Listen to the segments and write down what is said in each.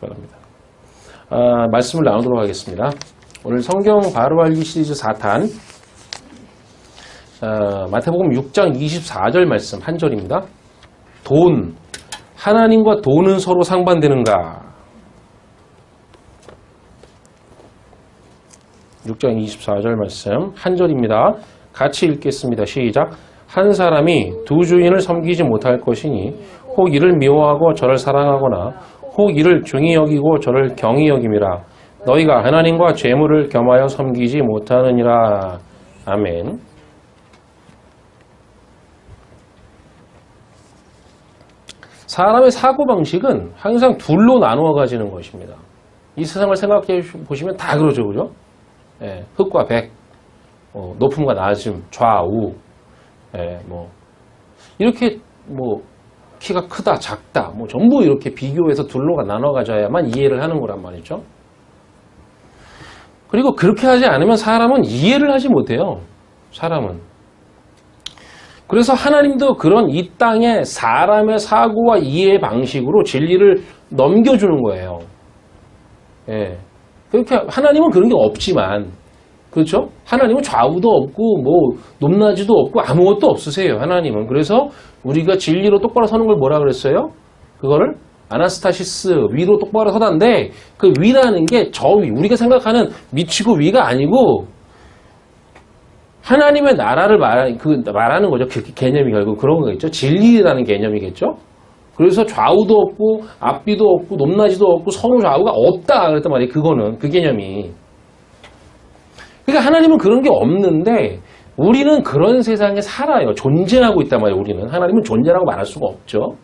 바랍니다. 말씀을 나누도록 하겠습니다. 오늘 성경 바로 알기 시리즈 4탄 마태복음 6장 24절 말씀 한 절입니다. 돈, 하나님과 돈은 서로 상반되는가? 6장 24절 말씀 한 절입니다. 같이 읽겠습니다. 시작. 한 사람이 두 주인을 섬기지 못할 것이니 혹 이를 미워하고 저를 사랑하거나 혹 이를 중히 여기고 저를 경히 여김이라. 너희가 하나님과 재물을 겸하여 섬기지 못하느니라. 아멘. 사람의 사고방식은 항상 둘로 나누어 가지는 것입니다. 이 세상을 생각해 보시면 다 그러죠. 그죠? 예, 흑과 백, 높음과 낮음, 좌우, 예, 이렇게 키가 크다, 작다, 전부 이렇게 비교해서 둘로 나눠 가져야만 이해를 하는 거란 말이죠. 그리고 그렇게 하지 않으면 사람은 이해를 하지 못해요. 사람은. 그래서 하나님도 그런 이 땅에 사람의 사고와 이해 방식으로 진리를 넘겨주는 거예요. 예. 그렇게 하나님은 그런 게 없지만, 그렇죠? 하나님은 좌우도 없고 높낮이도 없고 아무것도 없으세요. 하나님은. 그래서 우리가 진리로 똑바로 서는 걸 뭐라 그랬어요? 그거를 아나스타시스, 위로 똑바로 서다인데, 그 위라는 게 저 위, 우리가 생각하는 미치고 위가 아니고 하나님의 나라를 말하는 거죠. 그 개념이 결국 그런 거겠죠. 진리라는 개념이겠죠. 그래서 좌우도 없고 앞뒤도 없고 높낮이도 없고 서로 좌우가 없다 그랬단 말이에요. 그거는 그 개념이. 그러니까 하나님은 그런 게 없는데 우리는 그런 세상에 살아요. 존재하고 있단 말이에요. 우리는 하나님은 존재라고 말할 수가 없죠.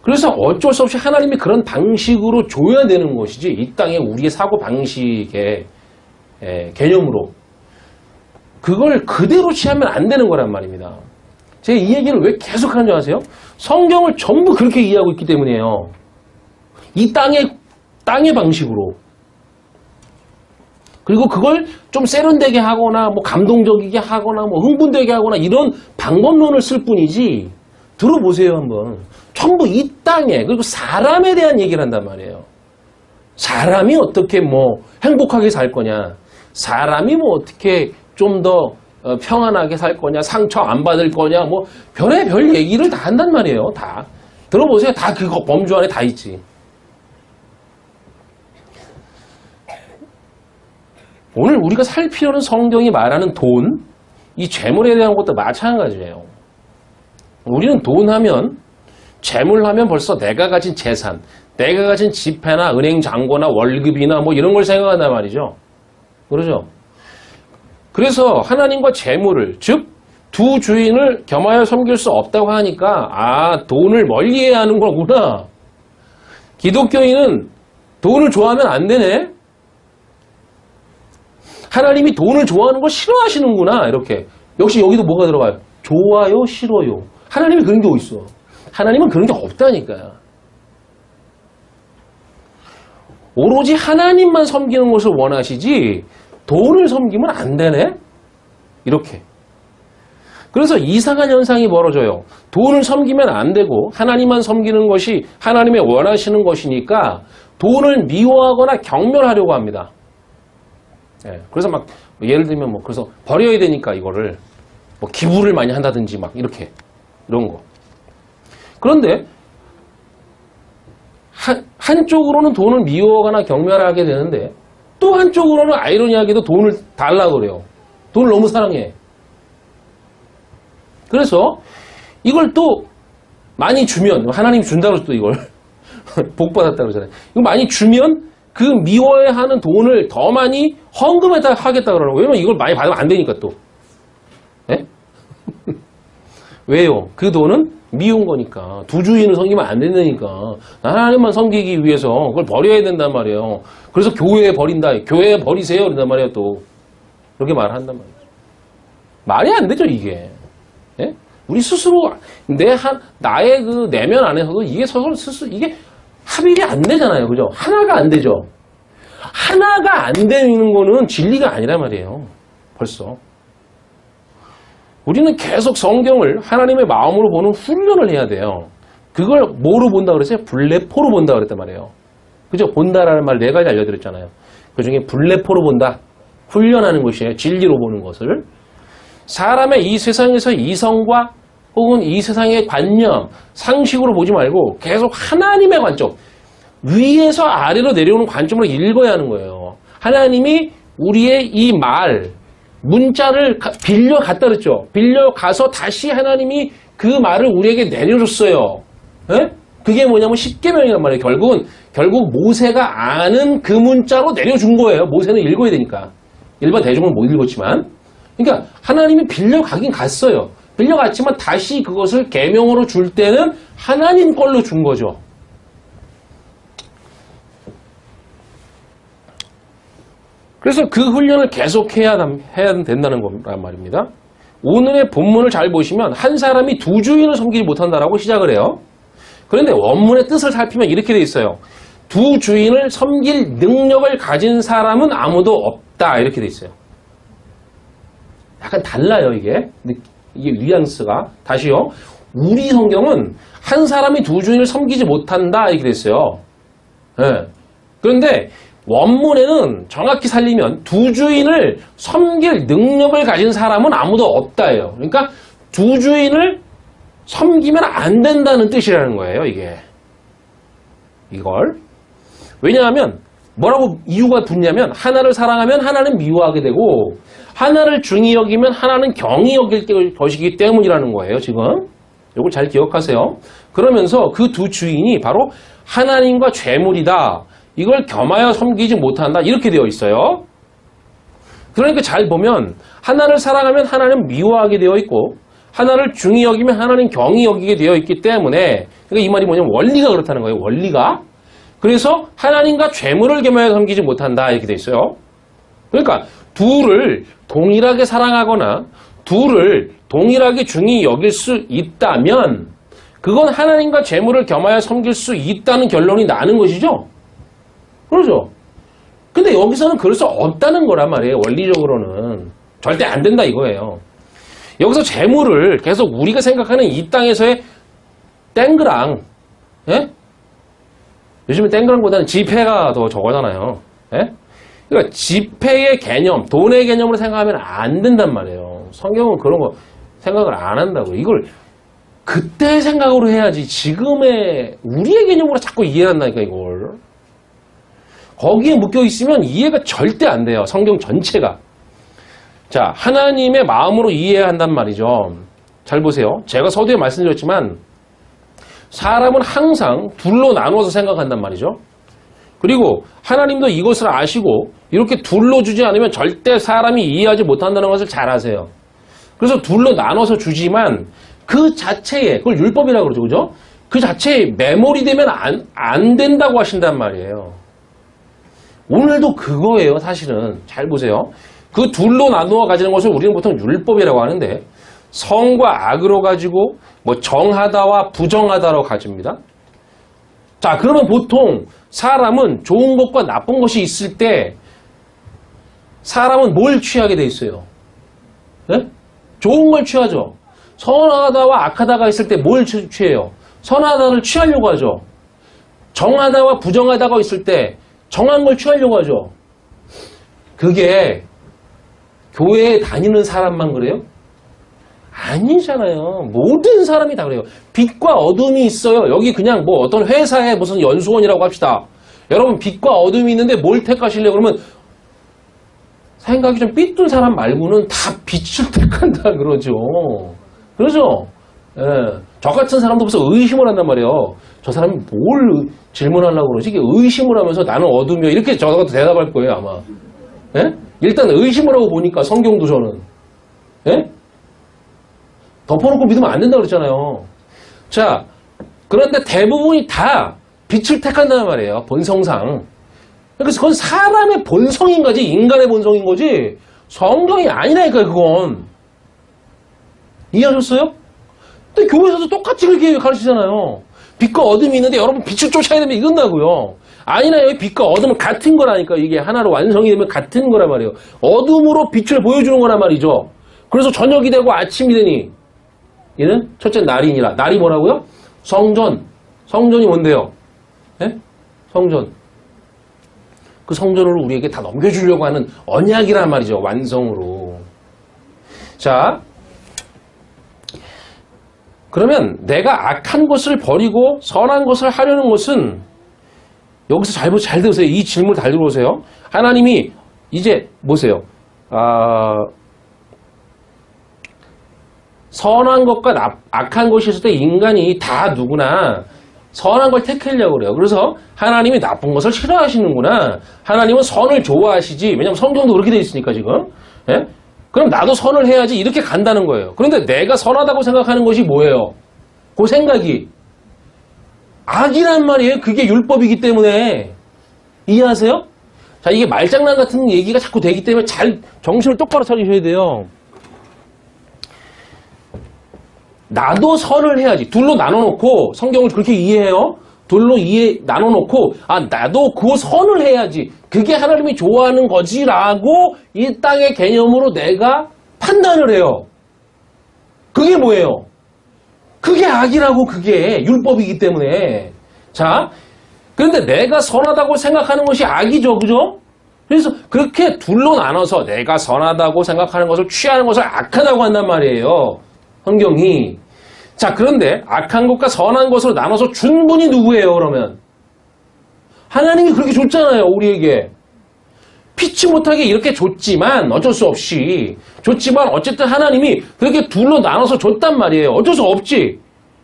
그래서 어쩔 수 없이 하나님이 그런 방식으로 줘야 되는 것이지 이 땅에 우리의 사고 방식의 개념으로 그걸 그대로 취하면 안 되는 거란 말입니다. 제가 이 얘기를 왜 계속 하는 줄 아세요? 성경을 전부 그렇게 이해하고 있기 때문이에요. 이 땅의 방식으로. 그리고 그걸 좀 세련되게 하거나 감동적이게 하거나 흥분되게 하거나 이런 방법론을 쓸 뿐이지. 들어보세요 한번. 전부 이 땅에 그리고 사람에 대한 얘기를 한단 말이에요. 사람이 어떻게 행복하게 살 거냐. 사람이 어떻게 좀 더 평안하게 살 거냐, 상처 안 받을 거냐, 별의별 얘기를 다 한단 말이에요. 다. 들어보세요. 다 그거 범주 안에 다 있지. 오늘 우리가 살피려는 성경이 말하는 돈, 이 재물에 대한 것도 마찬가지예요. 우리는 돈 하면, 재물 하면 벌써 내가 가진 재산, 내가 가진 지폐나 은행 잔고나 월급이나 이런 걸 생각한단 말이죠. 그러죠? 그래서 하나님과 재물을, 즉 두 주인을 겸하여 섬길 수 없다고 하니까 돈을 멀리해야 하는 거구나. 기독교인은 돈을 좋아하면 안 되네. 하나님이 돈을 좋아하는 걸 싫어하시는구나. 이렇게. 역시 여기도 뭐가 들어가요? 좋아요, 싫어요. 하나님이 그런 게 어딨어. 하나님은 그런 게 없다니까요. 오로지 하나님만 섬기는 것을 원하시지 돈을 섬기면 안 되네? 이렇게. 그래서 이상한 현상이 벌어져요. 돈을 섬기면 안 되고 하나님만 섬기는 것이 하나님의 원하시는 것이니까 돈을 미워하거나 경멸하려고 합니다. 예, 그래서 예를 들면 그래서 버려야 되니까 이거를 기부를 많이 한다든지 이렇게 이런 거. 그런데 한쪽으로는 돈을 미워하거나 경멸하게 되는데 또 한쪽으로는 아이러니하게도 돈을 달라고 그래요. 돈을 너무 사랑해. 그래서 이걸 또 많이 주면 하나님이 준다고 해서 또 이걸 복 받았다고 그러잖아요. 이거 많이 주면 그 미워해하는 돈을 더 많이 헌금에다 하겠다고 그러는 거예요. 왜냐면 이걸 많이 받으면 안 되니까 또. 네? 왜요? 그 돈은 미운 거니까. 두 주인을 섬기면 안 된다니까. 하나님만 섬기기 위해서 그걸 버려야 된단 말이에요. 그래서 교회에 버린다. 교회에 버리세요. 그런단 말이에요. 또. 그렇게 말한단 말이에요. 말이 안 되죠, 이게. 예? 우리 스스로, 나의 그 내면 안에서도 이게 스스로, 이게 합일이 안 되잖아요. 그죠? 하나가 안 되죠. 하나가 안 되는 거는 진리가 아니란 말이에요. 벌써. 우리는 계속 성경을 하나님의 마음으로 보는 훈련을 해야 돼요. 그걸 뭐로 본다 그랬어요? 블레포로 본다 그랬단 말이에요. 그죠? 본다라는 말 4가지 알려드렸잖아요. 그 중에 불내포로 본다. 훈련하는 것이에요. 진리로 보는 것을. 사람의 이 세상에서 이성과 혹은 이 세상의 관념, 상식으로 보지 말고 계속 하나님의 관점, 위에서 아래로 내려오는 관점으로 읽어야 하는 거예요. 하나님이 우리의 이 말, 문자를 빌려 갔다 그랬죠. 빌려 가서 다시 하나님이 그 말을 우리에게 내려줬어요. 에? 그게 뭐냐면 십계명이란 말이에요. 결국 모세가 아는 그 문자로 내려준 거예요. 모세는 읽어야 되니까. 일반 대중은 못 읽었지만. 그러니까 하나님이 빌려가긴 갔어요. 빌려갔지만 다시 그것을 계명으로 줄 때는 하나님 걸로 준 거죠. 그래서 그 훈련을 계속해야 된다는 거란 말입니다. 오늘의 본문을 잘 보시면 한 사람이 두 주인을 섬기지 못한다라고 시작을 해요. 그런데 원문의 뜻을 살피면 이렇게 돼 있어요. 두 주인을 섬길 능력을 가진 사람은 아무도 없다 이렇게 돼 있어요. 약간 달라요 이게 뉘앙스가. 다시요. 우리 성경은 한 사람이 두 주인을 섬기지 못한다 이렇게 돼 있어요. 네. 그런데 원문에는 정확히 살리면 두 주인을 섬길 능력을 가진 사람은 아무도 없다예요. 그러니까 두 주인을 섬기면 안 된다는 뜻이라는 거예요, 이게. 이걸. 왜냐하면 뭐라고 이유가 붙냐면 하나를 사랑하면 하나는 미워하게 되고 하나를 중히 여기면 하나는 경히 여길 것이기 때문이라는 거예요, 지금. 이걸 잘 기억하세요. 그러면서 그 두 주인이 바로 하나님과 죄물이다. 이걸 겸하여 섬기지 못한다. 이렇게 되어 있어요. 그러니까 잘 보면 하나를 사랑하면 하나는 미워하게 되어 있고 하나를 중히 여기면 하나는 경히 여기게 되어 있기 때문에 그러니까 이 말이 뭐냐면 원리가 그렇다는 거예요. 원리가. 그래서 하나님과 죄물을 겸하여 섬기지 못한다. 이렇게 되어 있어요. 그러니까 둘을 동일하게 사랑하거나 둘을 동일하게 중히 여길 수 있다면 그건 하나님과 죄물을 겸하여 섬길 수 있다는 결론이 나는 것이죠. 그러죠. 근데 여기서는 그럴 수 없다는 거란 말이에요. 원리적으로는. 절대 안 된다 이거예요. 여기서 재물을 계속 우리가 생각하는 이 땅에서의 땡그랑, 예? 요즘은 땡그랑보다는 지폐가 더 저거잖아요. 예? 그러니까 지폐의 개념, 돈의 개념으로 생각하면 안 된단 말이에요. 성경은 그런 거 생각을 안 한다고. 이걸 그때 생각으로 해야지 지금의 우리의 개념으로 자꾸 이해한다니까 이걸. 거기에 묶여 있으면 이해가 절대 안 돼요. 성경 전체가. 자, 하나님의 마음으로 이해해야 한단 말이죠. 잘 보세요. 제가 서두에 말씀드렸지만 사람은 항상 둘로 나누어서 생각한단 말이죠. 그리고 하나님도 이것을 아시고 이렇게 둘로 주지 않으면 절대 사람이 이해하지 못한다는 것을 잘 아세요. 그래서 둘로 나눠서 주지만 그 자체에, 그걸 율법이라고 그러죠. 그죠? 그 자체에 매몰이 되면 안 된다고 하신단 말이에요. 오늘도 그거예요, 사실은. 잘 보세요. 그 둘로 나누어 가지는 것을 우리는 보통 율법이라고 하는데 성과 악으로 가지고 뭐 정하다와 부정하다로 가집니다. 자, 그러면 보통 사람은 좋은 것과 나쁜 것이 있을 때 사람은 뭘 취하게 돼 있어요? 네? 좋은 걸 취하죠. 선하다와 악하다가 있을 때 뭘 취해요? 선하다를 취하려고 하죠. 정하다와 부정하다가 있을 때 정한 걸 취하려고 하죠. 그게 교회에 다니는 사람만 그래요? 아니잖아요. 모든 사람이 다 그래요. 빛과 어둠이 있어요. 여기 그냥 뭐 어떤 회사의 무슨 연수원이라고 합시다. 여러분 빛과 어둠이 있는데 뭘 택하실래요? 그러면 생각이 좀 삐뚤 사람 말고는 다 빛을 택한다 그러죠. 그러죠? 예. 저 같은 사람도 벌써 의심을 한단 말이에요. 저 사람이 뭘 질문하려고 그러지? 이게 의심을 하면서 나는 어둠이요. 이렇게 저도 대답할 거예요, 아마. 예? 일단 의심을 하고 보니까 성경도 저는. 예? 덮어놓고 믿으면 안 된다고 그랬잖아요. 자, 그런데 대부분이 다 빛을 택한다는 말이에요. 본성상. 그래서 그건 사람의 본성인 거지, 인간의 본성인 거지, 성경이 아니라니까요, 그건. 이해하셨어요? 근데 교회에서도 똑같이 그렇게 가르치잖아요. 빛과 어둠이 있는데 여러분 빛을 쫓아야 되면 이건다고요. 아니나요? 빛과 어둠은 같은 거라니까. 이게 하나로 완성이 되면 같은 거란 말이에요. 어둠으로 빛을 보여주는 거란 말이죠. 그래서 저녁이 되고 아침이 되니 얘는 첫째 날이니라. 날이 뭐라고요? 성전. 성전이 뭔데요? 네? 성전. 그 성전을 우리에게 다 넘겨주려고 하는 언약이란 말이죠. 완성으로. 자, 그러면 내가 악한 것을 버리고 선한 것을 하려는 것은 여기서 잘 들으세요. 이 질문을 잘 들어보세요. 하나님이 이제 보세요. 선한 것과 악한 것이 있을 때 인간이 다 누구나 선한 걸 택하려고 그래요. 그래서 하나님이 나쁜 것을 싫어하시는구나. 하나님은 선을 좋아하시지. 왜냐하면 성경도 그렇게 되어 있으니까 지금. 예? 그럼 나도 선을 해야지 이렇게 간다는 거예요. 그런데 내가 선하다고 생각하는 것이 뭐예요? 그 생각이 악이란 말이에요. 그게 율법이기 때문에. 이해하세요? 자, 이게 말장난 같은 얘기가 자꾸 되기 때문에 잘 정신을 똑바로 차리셔야 돼요. 나도 선을 해야지. 둘로 나눠놓고 성경을 그렇게 이해해요. 둘로 나눠놓고 나도 그 선을 해야지. 그게 하나님이 좋아하는 거지라고 이 땅의 개념으로 내가 판단을 해요. 그게 뭐예요? 그게 악이라고. 그게 율법이기 때문에. 자, 그런데 내가 선하다고 생각하는 것이 악이죠. 그죠? 그래서 그렇게 둘로 나눠서 내가 선하다고 생각하는 것을 취하는 것을 악하다고 한단 말이에요. 성경이. 자, 그런데 악한 것과 선한 것으로 나눠서 준 분이 누구예요, 그러면? 하나님이 그렇게 줬잖아요, 우리에게. 피치 못하게 이렇게 줬지만, 어쩔 수 없이. 줬지만, 어쨌든 하나님이 그렇게 둘로 나눠서 줬단 말이에요. 어쩔 수 없지.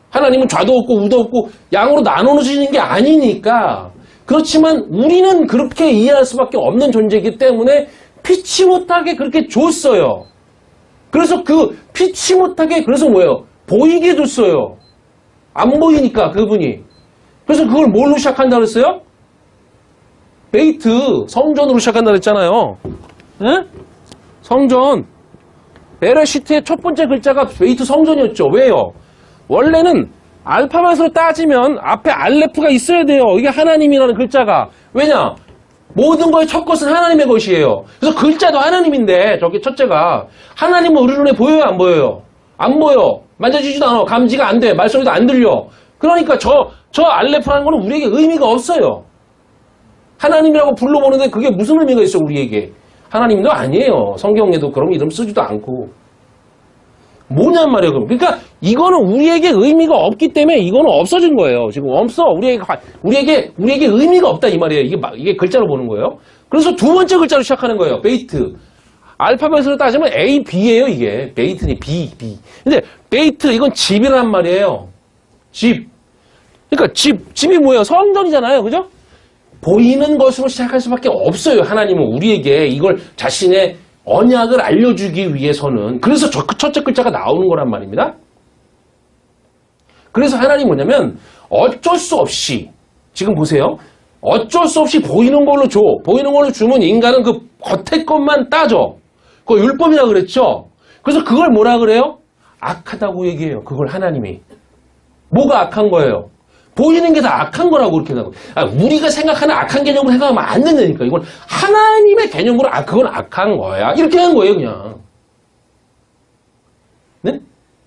하나님은 좌도 없고 우도 없고 양으로 나눠주시는 게 아니니까. 그렇지만 우리는 그렇게 이해할 수밖에 없는 존재이기 때문에 피치 못하게 그렇게 줬어요. 그래서 그 피치 못하게 그래서 뭐예요? 보이게 줬어요. 안 보이니까 그분이. 그래서 그걸 뭘로 시작한다 그랬어요? 베이트, 성전으로 시작한다 그랬잖아요. 네? 성전. 베레시트의 첫 번째 글자가 베이트 성전이었죠. 왜요? 원래는 알파벳으로 따지면 앞에 알레프가 있어야 돼요. 이게 하나님이라는 글자가. 왜냐? 모든 거의 첫 것은 하나님의 것이에요. 그래서 글자도 하나님인데 저게 첫째가 하나님은 우리 눈에 보여요? 안 보여요? 안 보여. 만져지지도 않아. 감지가 안 돼. 말소리도 안 들려. 그러니까 저 알레프라는 거는 우리에게 의미가 없어요. 하나님이라고 불러보는데 그게 무슨 의미가 있어 우리에게. 하나님도 아니에요. 성경에도 그런 이름 쓰지도 않고. 뭐냔 말이에요. 그럼. 그러니까 이거는 우리에게 의미가 없기 때문에 이거는 없어진 거예요. 지금 없어. 우리에게 의미가 없다 이 말이에요. 이게 글자로 보는 거예요. 그래서 두 번째 글자로 시작하는 거예요. 베이트. 알파벳으로 따지면 A, B예요, 이게. 베이트니 B. 근데 베이트 이건 집이란 말이에요. 집. 그러니까 집이 뭐예요? 성전이잖아요. 그죠? 보이는 것으로 시작할 수밖에 없어요. 하나님은 우리에게 이걸 자신의 언약을 알려주기 위해서는. 그래서 첫째 글자가 나오는 거란 말입니다. 그래서 하나님이 뭐냐면 어쩔 수 없이 지금 보세요. 어쩔 수 없이 보이는 걸로 줘. 보이는 걸로 주면 인간은 그 겉에 것만 따져. 그거 율법이라고 그랬죠. 그래서 그걸 뭐라 그래요? 악하다고 얘기해요. 그걸 하나님이. 뭐가 악한 거예요? 보이는 게 다 악한 거라고 그렇게 하고. 우리가 생각하는 악한 개념으로 생각하면 안 된다니까. 이건 하나님의 개념으로 그건 악한 거야. 이렇게 한 거예요, 그냥. 네?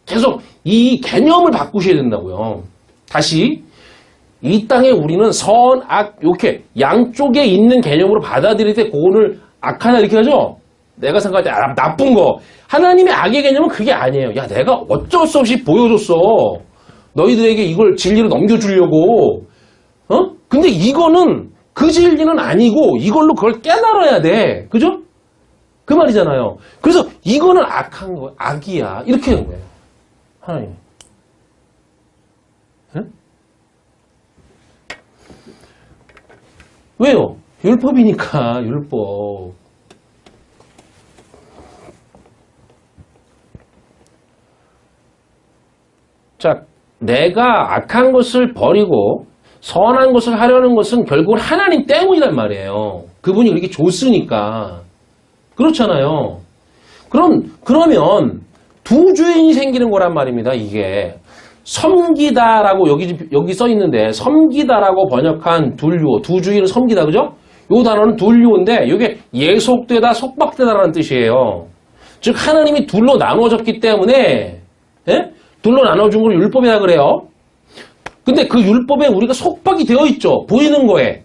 계속 이 개념을 바꾸셔야 된다고요. 다시 이 땅에 우리는 선, 악 이렇게 양쪽에 있는 개념으로 받아들일 때 그거를 악하다 이렇게 하죠. 내가 생각할 때 나쁜 거. 하나님의 악의 개념은 그게 아니에요. 야, 내가 어쩔 수 없이 보여줬어. 너희들에게 이걸 진리로 넘겨주려고. 근데 이거는 그 진리는 아니고 이걸로 그걸 깨달아야 돼. 그죠? 그 말이잖아요. 그래서 이거는 악한 거야. 악이야. 이렇게 하는 거예요. 하나님. 응? 왜요? 율법이니까, 율법. 자, 내가 악한 것을 버리고 선한 것을 하려는 것은 결국은 하나님 때문이란 말이에요. 그분이 그렇게 줬으니까. 그렇잖아요. 그러면 두 주인이 생기는 거란 말입니다. 이게 섬기다라고 여기 써 있는데 섬기다라고 번역한 둘료, 두 주인을 섬기다, 그죠? 요 단어는 둘료인데 이게 예속되다, 속박되다라는 뜻이에요. 즉 하나님이 둘로 나누어졌기 때문에 둘로 나눠준 걸 율법이라 그래요. 근데 그 율법에 우리가 속박이 되어 있죠. 보이는 거에.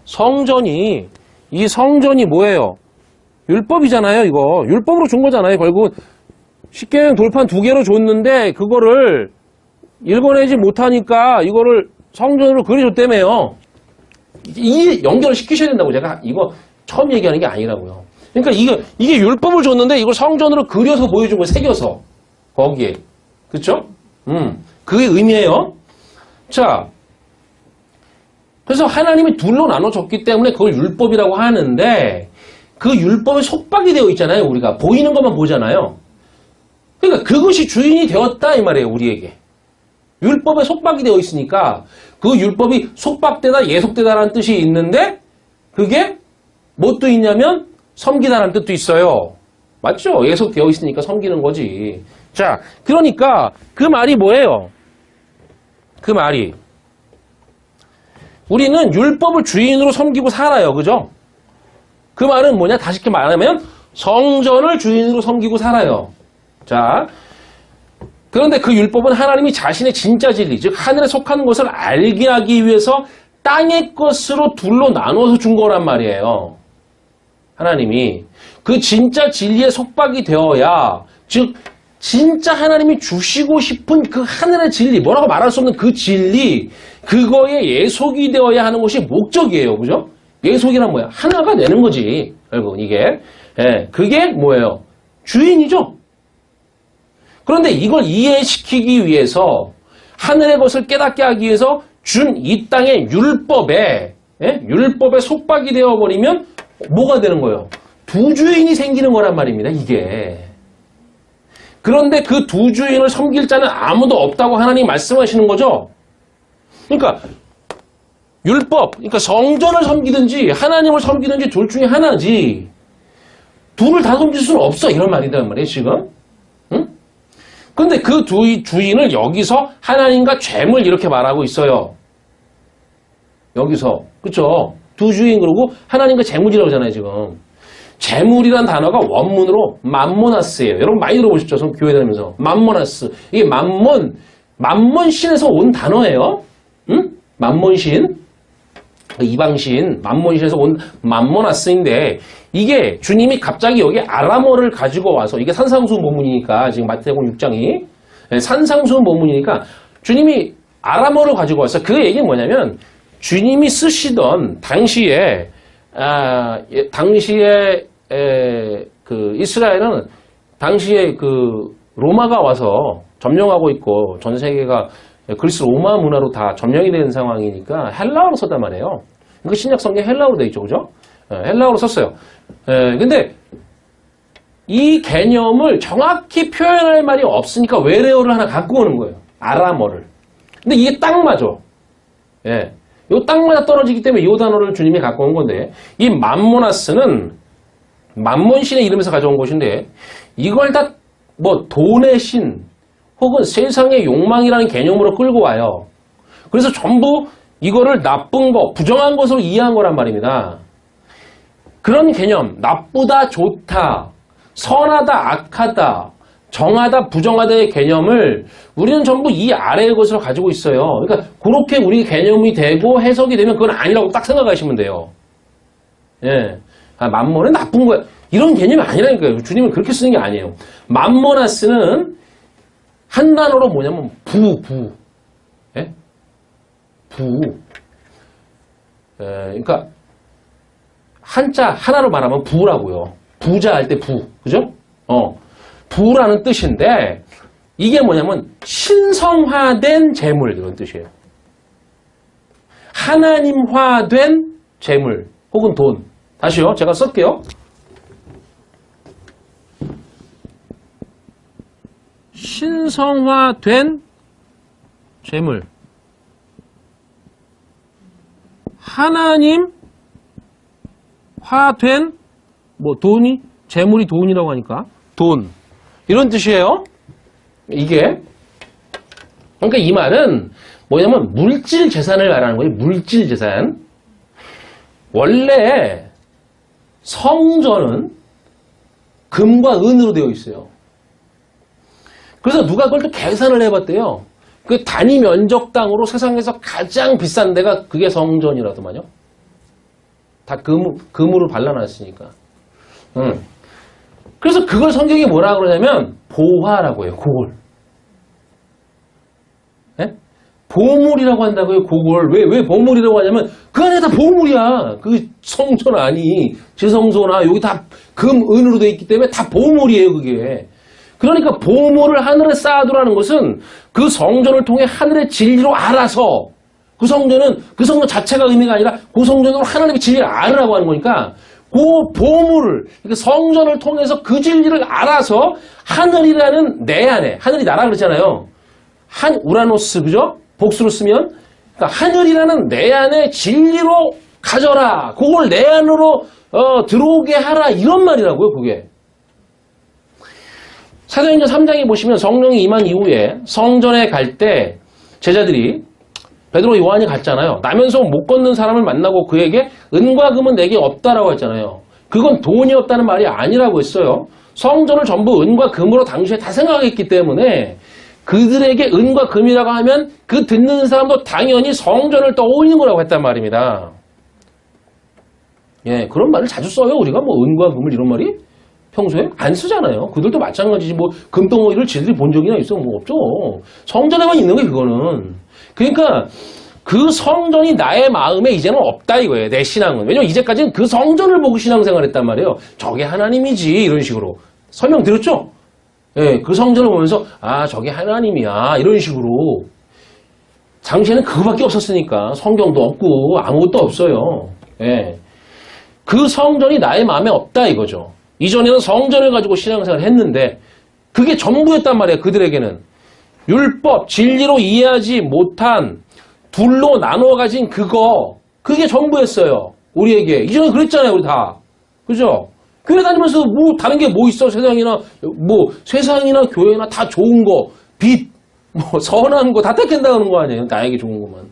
성전이, 이 성전이 뭐예요? 율법이잖아요, 이거. 율법으로 준 거잖아요, 결국은. 십계명 돌판 2개로 줬는데, 그거를 읽어내지 못하니까, 이거를 성전으로 그려줬다며요. 이 연결을 시키셔야 된다고, 제가 이거 처음 얘기하는 게 아니라고요. 그러니까 이게 율법을 줬는데, 이걸 성전으로 그려서 보여준 거예요, 새겨서. 거기에. 그쵸? 그게 의미예요. 자. 그래서 하나님이 둘로 나눠줬기 때문에 그걸 율법이라고 하는데 그 율법에 속박이 되어 있잖아요. 우리가 보이는 것만 보잖아요. 그러니까 그것이 주인이 되었다 이 말이에요. 우리에게. 율법에 속박이 되어 있으니까 그 율법이 속박되다 예속되다라는 뜻이 있는데 그게 뭐 또 있냐면 섬기다라는 뜻도 있어요. 맞죠? 예속되어 있으니까 섬기는 거지. 자, 그러니까 그 말이 뭐예요? 그 말이 우리는 율법을 주인으로 섬기고 살아요. 그죠? 그 말은 뭐냐? 다시 이렇게 말하면 성전을 주인으로 섬기고 살아요. 자, 그런데 그 율법은 하나님이 자신의 진짜 진리, 즉 하늘에 속하는 것을 알게 하기 위해서 땅의 것으로 둘로 나눠서 준 거란 말이에요. 하나님이 그 진짜 진리에 속박이 되어야, 즉 진짜 하나님이 주시고 싶은 그 하늘의 진리, 뭐라고 말할 수 없는 그 진리, 그거에 예속이 되어야 하는 것이 목적이에요. 그죠? 예속이란 뭐야? 하나가 되는 거지. 결국 이게. 예, 그게 뭐예요? 주인이죠. 그런데 이걸 이해시키기 위해서 하늘의 것을 깨닫게 하기 위해서 준 이 땅의 율법에, 예? 율법에 속박이 되어버리면 뭐가 되는 거예요? 두 주인이 생기는 거란 말입니다. 이게. 그런데 그 두 주인을 섬길 자는 아무도 없다고 하나님이 말씀하시는 거죠. 그러니까 율법, 그러니까 성전을 섬기든지 하나님을 섬기든지 둘 중에 하나지 둘을 다 섬길 수는 없어 이런 말이란 말이에요 지금. 응? 그런데 그 두 주인을 여기서 하나님과 죄물 이렇게 말하고 있어요. 여기서 그렇죠? 두 주인 그러고 하나님과 재물이라고 하잖아요 지금. 재물이란 단어가 원문으로 맘모나스예요. 여러분 많이 들어보셨죠? 교회 다니면서. 맘모나스. 이게 맘몬신에서 온 단어예요. 응? 맘몬신. 이방신. 맘몬신에서 온 맘모나스인데 이게 주님이 갑자기 여기 아람어를 가지고 와서 이게 산상수훈 본문이니까 지금 마태복음 6장이 산상수훈 본문이니까 주님이 아람어를 가지고 와서 그 얘기는 뭐냐면 주님이 쓰시던 당시에 그 이스라엘은 당시에 그 로마가 와서 점령하고 있고 전 세계가 그리스 로마 문화로 다 점령이 된 상황이니까 헬라어로 썼단 말이에요. 그 신약 성경 헬라어로 돼 있죠, 그죠? 헬라어로 썼어요. 근데 이 개념을 정확히 표현할 말이 없으니까 외래어를 하나 갖고 오는 거예요. 아람어를. 근데 이게 딱 맞아. 예. 요 딱 맞아 떨어지기 때문에 이 단어를 주님이 갖고 온 건데 이 맘모나스는 맘몬신의 이름에서 가져온 것인데 이걸 다 뭐 돈의 신 혹은 세상의 욕망이라는 개념으로 끌고 와요. 그래서 전부 이거를 나쁜 거, 부정한 것으로 이해한 거란 말입니다. 그런 개념, 나쁘다, 좋다, 선하다, 악하다, 정하다, 부정하다의 개념을 우리는 전부 이 아래의 것으로 가지고 있어요. 그러니까 그렇게 우리 개념이 되고 해석이 되면 그건 아니라고 딱 생각하시면 돼요. 예. 맘몬은 나쁜 거야. 이런 개념이 아니라니까요. 주님은 그렇게 쓰는 게 아니에요. 맘모나스는 한 단어로 뭐냐면 부. 예? 부. 그러니까 한자 하나로 말하면 부라고요. 부자 할 때 부. 그죠? 부라는 뜻인데 이게 뭐냐면 신성화된 재물 이런 뜻이에요. 하나님화된 재물 혹은 돈. 다시요. 제가 쓸게요. 신성화된 재물. 하나님 화된 뭐 돈이 재물이 돈이라고 하니까 돈 이런 뜻이에요. 이게 그러니까 이 말은 뭐냐면 물질 재산을 말하는 거예요. 물질 재산. 원래 성전은 금과 은으로 되어 있어요. 그래서 누가 그걸 또 계산을 해봤대요. 그 단위 면적당으로 세상에서 가장 비싼 데가 그게 성전이라더만요. 다 금으로 발라놨으니까. 그래서 그걸 성경이 뭐라 그러냐면 보화라고 해요. 그걸. 네? 보물이라고 한다고요. 그걸. 왜 보물이라고 하냐면 그 안에 다 보물이야. 그 성전 안이 지성소나 여기 다 금, 은으로 되어 있기 때문에 다 보물이에요. 그게. 그러니까 보물을 하늘에 쌓아두라는 것은 그 성전을 통해 하늘의 진리로 알아서 그 성전 자체가 의미가 아니라 그 성전으로 하나님의 진리를 알으라고 하는 거니까 그 보물을 그러니까 성전을 통해서 그 진리를 알아서 하늘이라는 내 안에 하늘이 나라 그러잖아요. 우라노스 그죠? 복수로 쓰면 그러니까 하늘이라는 내 안에 진리로 가져라. 그걸 내 안으로 들어오게 하라. 이런 말이라고요. 그게. 사도행전 3장에 보시면 성령이 임한 이후에 성전에 갈 때 제자들이 베드로 요한이 갔잖아요. 나면서 못 걷는 사람을 만나고 그에게 은과 금은 내게 없다라고 했잖아요. 그건 돈이 없다는 말이 아니라고 했어요. 성전을 전부 은과 금으로 당시에 다 생각했기 때문에 그들에게 은과 금이라고 하면 그 듣는 사람도 당연히 성전을 떠올리는 거라고 했단 말입니다. 예, 그런 말을 자주 써요. 우리가 뭐 은과 금을 이런 말이 평소에 안 쓰잖아요. 그들도 마찬가지지 뭐 금덩어리를 지들이 본 적이나 있어? 뭐 없죠. 성전에만 있는 거예요. 그거는. 그러니까 그 성전이 나의 마음에 이제는 없다 이거예요. 내 신앙은. 왜냐면 이제까지는 그 성전을 보고 신앙생활 했단 말이에요. 저게 하나님이지 이런 식으로. 설명드렸죠? 예, 그 성전을 보면서 아 저게 하나님이야 이런 식으로. 당시에는 그거밖에 없었으니까 성경도 없고 아무것도 없어요. 예. 그 성전이 나의 마음에 없다 이거죠. 이전에는 성전을 가지고 신앙생활을 했는데 그게 전부였단 말이에요. 그들에게는. 율법, 진리로 이해하지 못한 둘로 나누어 가진 그게 전부였어요. 우리에게. 이전에 그랬잖아요. 우리 다. 그죠? 교회 다니면서 뭐 다른 게 뭐 있어? 세상이나 교회나 다 좋은 거, 빛, 뭐 선한 거 다 택한다는 거 아니에요. 나에게 좋은 것만.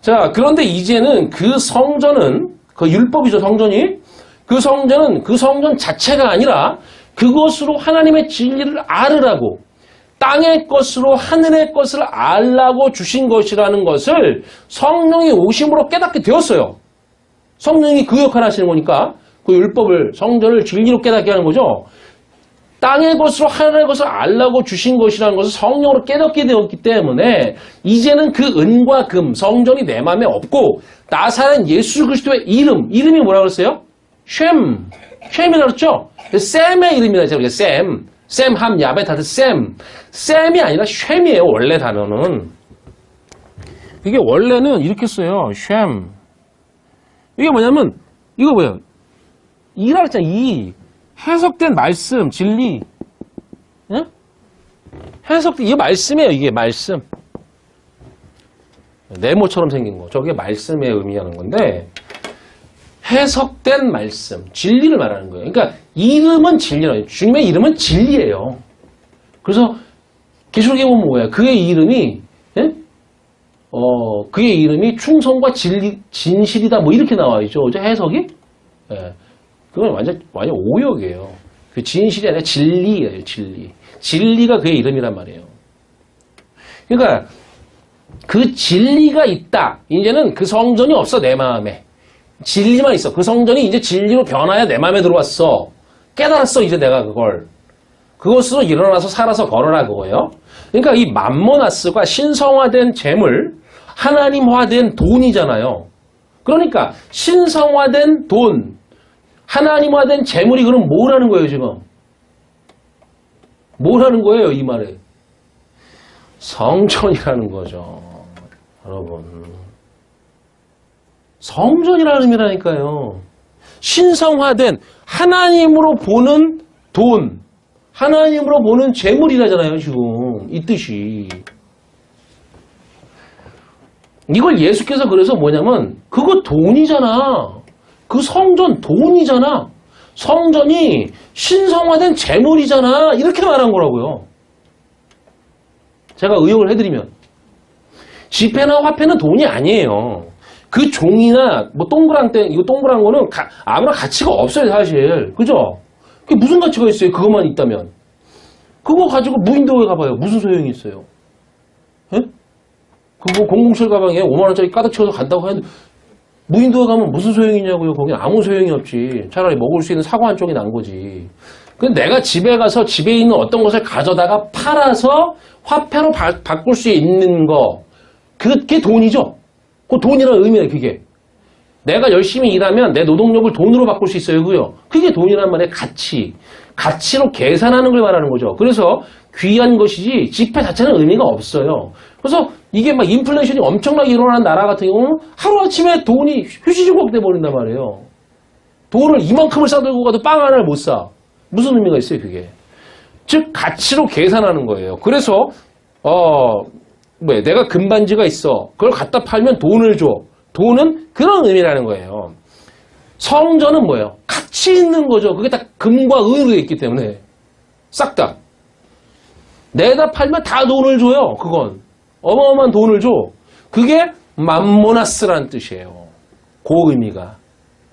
자, 그런데 이제는 그 성전은 그 율법이죠. 성전이. 그 성전은 그 성전 자체가 아니라 그것으로 하나님의 진리를 알으라고 땅의 것으로 하늘의 것을 알라고 주신 것이라는 것을 성령이 오심으로 깨닫게 되었어요. 성령이 그 역할을 하시는 거니까 그 율법을 성전을 진리로 깨닫게 하는 거죠. 땅의 것으로 하늘의 것을 알라고 주신 것이라는 것을 성령으로 깨닫게 되었기 때문에 이제는 그 은과 금, 성전이 내 마음에 없고 나사렛 예수 그리스도의 이름이 뭐라고 그랬어요? 쉔이라고 그랬죠? 샘의 이름이라 했죠. 샘, 함, 야벳, 하드, 샘이 아니라 쉔이에요. 원래 단어는. 이게 원래는 이렇게 써요. 쉔. 이게 뭐냐면 이거 뭐예요? 이라고 했잖아. 해석된 말씀, 진리. 응? 이게 말씀이에요. 이게 말씀. 네모처럼 생긴 거. 저게 말씀의 의미하는 건데 해석된 말씀, 진리를 말하는 거예요. 그러니까 이름은 진리예요. 주님의 이름은 진리예요. 그래서 계시록에 보면 뭐야? 그의 이름이 그의 이름이 충성과 진실이다. 뭐 이렇게 나와 있죠. 해석이? 예. 그건 완전 오역이에요. 그 진실이 아니라 진리예요. 진리가 그의 이름이란 말이에요. 그러니까 그 진리가 있다. 이제는 그 성전이 없어 내 마음에. 진리만 있어. 그 성전이 이제 진리로 변하여 내 마음에 들어왔어. 깨달았어 이제 내가 그걸. 그것으로 일어나서 살아서 걸어라 그거예요. 그러니까 이 맘모나스가 신성화된 재물, 하나님화된 돈이잖아요. 그러니까 신성화된 돈, 하나님화된 재물이 그럼 뭐라는 거예요 지금? 뭐라는 거예요 이 말에? 성전이라는 거죠. 여러분. 성전이라는 의미라니까요. 신성화된 하나님으로 보는 돈, 하나님으로 보는 재물이라잖아요 지금 이 뜻이. 이걸 예수께서 그래서 뭐냐면 그거 돈이잖아. 그 성전 돈이잖아. 성전이 신성화된 재물이잖아. 이렇게 말한 거라고요. 제가 의역을 해드리면 지폐나 화폐는 돈이 아니에요. 그 종이나 뭐 동그랑땡 이거 동그란 거는 아무런 가치가 없어요 사실. 그죠? 그게 무슨 가치가 있어요? 그것만 있다면. 그거 가지고 무인도에 가봐요. 무슨 소용이 있어요? 에? 그거 007 가방에 5만 원짜리 가득 채워서 간다고 하는데 무인도에 가면 무슨 소용이 있냐고요. 거긴 아무 소용이 없지. 차라리 먹을 수 있는 사과 한 쪽이 난 거지. 근데 내가 집에 가서 집에 있는 어떤 것을 가져다가 팔아서 화폐로 바꿀 수 있는 거, 그게 돈이죠. 그 돈이라는 의미예요, 그게. 내가 열심히 일하면 내 노동력을 돈으로 바꿀 수 있어요, 그요. 그게 돈이란 말의 가치. 가치로 계산하는 걸 말하는 거죠. 그래서 귀한 것이지 지폐 자체는 의미가 없어요. 그래서 이게 막 인플레이션이 엄청나게 일어나는 나라 같은 경우는 하루아침에 돈이 휴지조각 돼버린단 말이에요. 돈을 이만큼을 싸들고 가도 빵 하나를 못 사. 무슨 의미가 있어요, 그게. 즉, 가치로 계산하는 거예요. 그래서, 내가 금반지가 있어. 그걸 갖다 팔면 돈을 줘. 돈은 그런 의미라는 거예요. 성전은 뭐예요? 가치 있는 거죠. 그게 다 금과 은으로 되어 있기 때문에. 싹 다. 내다 팔면 다 돈을 줘요. 그건. 어마어마한 돈을 줘. 그게 맘모나스라는 뜻이에요. 그 의미가.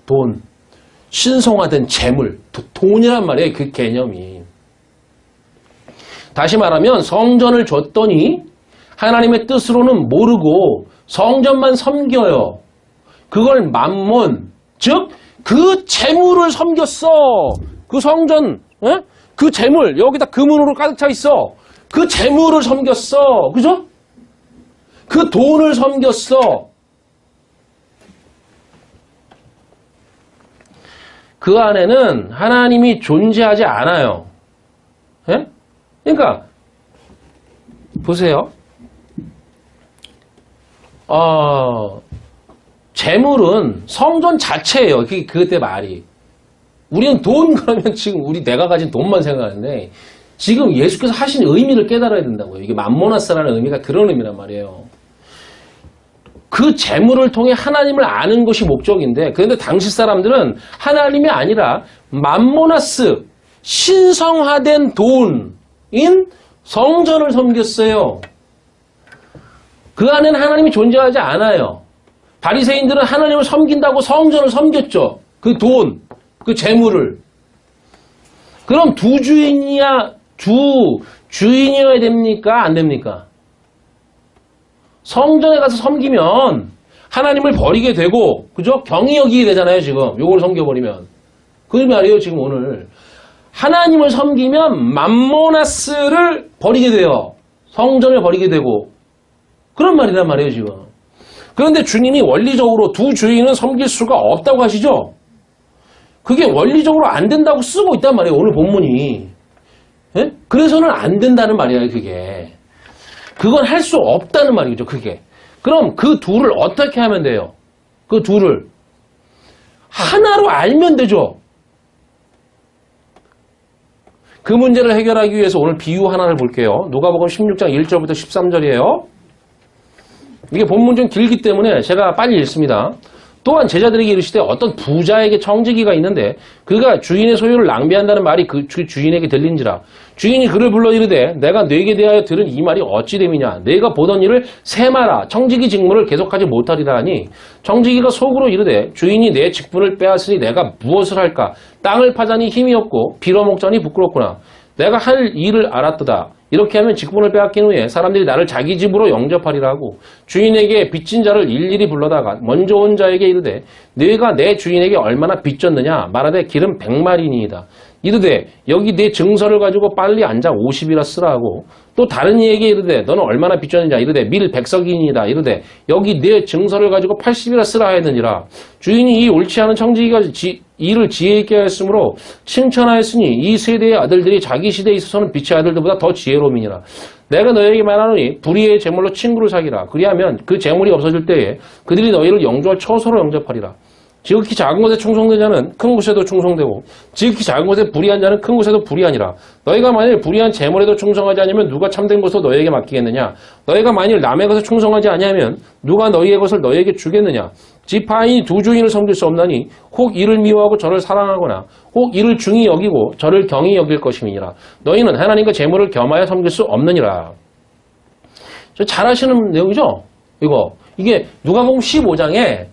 돈. 신성화된 재물. 돈이란 말이에요. 그 개념이. 다시 말하면 성전을 줬더니 하나님의 뜻으로는 모르고 성전만 섬겨요. 그걸 맘몬. 즉, 그 재물을 섬겼어. 그 성전, 그 재물, 여기다 금은으로 가득 차 있어. 그 재물을 섬겼어. 그죠? 그 돈을 섬겼어. 그 안에는 하나님이 존재하지 않아요. 예? 그러니까, 보세요. 재물은 성전 자체예요. 그때 말이. 우리는 돈 그러면 지금 내가 가진 돈만 생각하는데 지금 예수께서 하신 의미를 깨달아야 된다고요. 이게 맘모나스라는 의미가 그런 의미란 말이에요. 그 재물을 통해 하나님을 아는 것이 목적인데 그런데 당시 사람들은 하나님이 아니라 맘모나스, 신성화된 돈인 성전을 섬겼어요. 그 안에는 하나님이 존재하지 않아요. 바리새인들은 하나님을 섬긴다고 성전을 섬겼죠. 그 돈, 그 재물을. 그럼 주인이어야 됩니까? 안 됩니까? 성전에 가서 섬기면 하나님을 버리게 되고, 그죠? 경히 여기게 되잖아요, 지금. 요걸 섬겨버리면. 그 말이에요, 지금 오늘. 하나님을 섬기면 맘모나스를 버리게 돼요. 성전을 버리게 되고. 그런 말이란 말이에요, 지금. 그런데 주님이 원리적으로 두 주인은 섬길 수가 없다고 하시죠? 그게 원리적으로 안 된다고 쓰고 있단 말이에요, 오늘 본문이. 예? 그래서는 안 된다는 말이에요, 그게. 그건 할 수 없다는 말이죠, 그게. 그럼 그 둘을 어떻게 하면 돼요? 그 둘을 하나로 알면 되죠. 그 문제를 해결하기 위해서 오늘 비유 하나를 볼게요. 누가복음 16장 1절부터 13절이에요. 이게 본문 좀 길기 때문에 제가 빨리 읽습니다. 또한 제자들에게 이르시되 어떤 부자에게 청지기가 있는데 그가 주인의 소유를 낭비한다는 말이 그 주인에게 들린지라. 주인이 그를 불러 이르되 내가 네게 대하여 들은 이 말이 어찌 됨이냐. 네가 보던 일을 세마라. 청지기 직무를 계속하지 못하리라 하니 청지기가 속으로 이르되 주인이 내 직분을 빼앗으니 내가 무엇을 할까. 땅을 파자니 힘이 없고 빌어먹자니 부끄럽구나. 내가 할 일을 알았도다. 이렇게 하면 직분을 빼앗긴 후에 사람들이 나를 자기 집으로 영접하리라고. 주인에게 빚진 자를 일일이 불러다가 먼저 온 자에게 이르되 네가 내 주인에게 얼마나 빚졌느냐. 말하되 기름 100마리니이다. 이르되 여기 네 증서를 가지고 빨리 앉아 50이라 쓰라 하고 또 다른 이에게 이르되 너는 얼마나 빚졌느냐. 이르되 밀 100석이니이다. 이르되 여기 네 증서를 가지고 80이라 쓰라 하였느니라. 주인이 이 옳지 않은 청지기가 이를 지혜 있게 하였으므로 칭찬하였으니 이 세대의 아들들이 자기 시대에 있어서는 빛의 아들들보다 더 지혜로움이니라. 내가 너희에게 말하노니 불의의 재물로 친구를 사귀라. 그리하면 그 재물이 없어질 때에 그들이 너희를 영주할 처소로 영접하리라. 지극히 작은 것에 충성된 자는 큰 곳에도 충성되고 지극히 작은 것에 불의한 자는 큰 곳에도 불의하니라. 너희가 만일 불의한 재물에도 충성하지 않으면 누가 참된 것을 너희에게 맡기겠느냐. 너희가 만일 남의 것에 충성하지 아니하면 누가 너희의 것을 너희에게 주겠느냐. 지파인이 두 주인을 섬길 수 없나니 혹 이를 미워하고 저를 사랑하거나 혹 이를 중히 여기고 저를 경히 여길 것임이니라. 너희는 하나님과 재물을 겸하여 섬길 수 없느니라. 잘 아시는 내용이죠? 이게 누가복음 15장에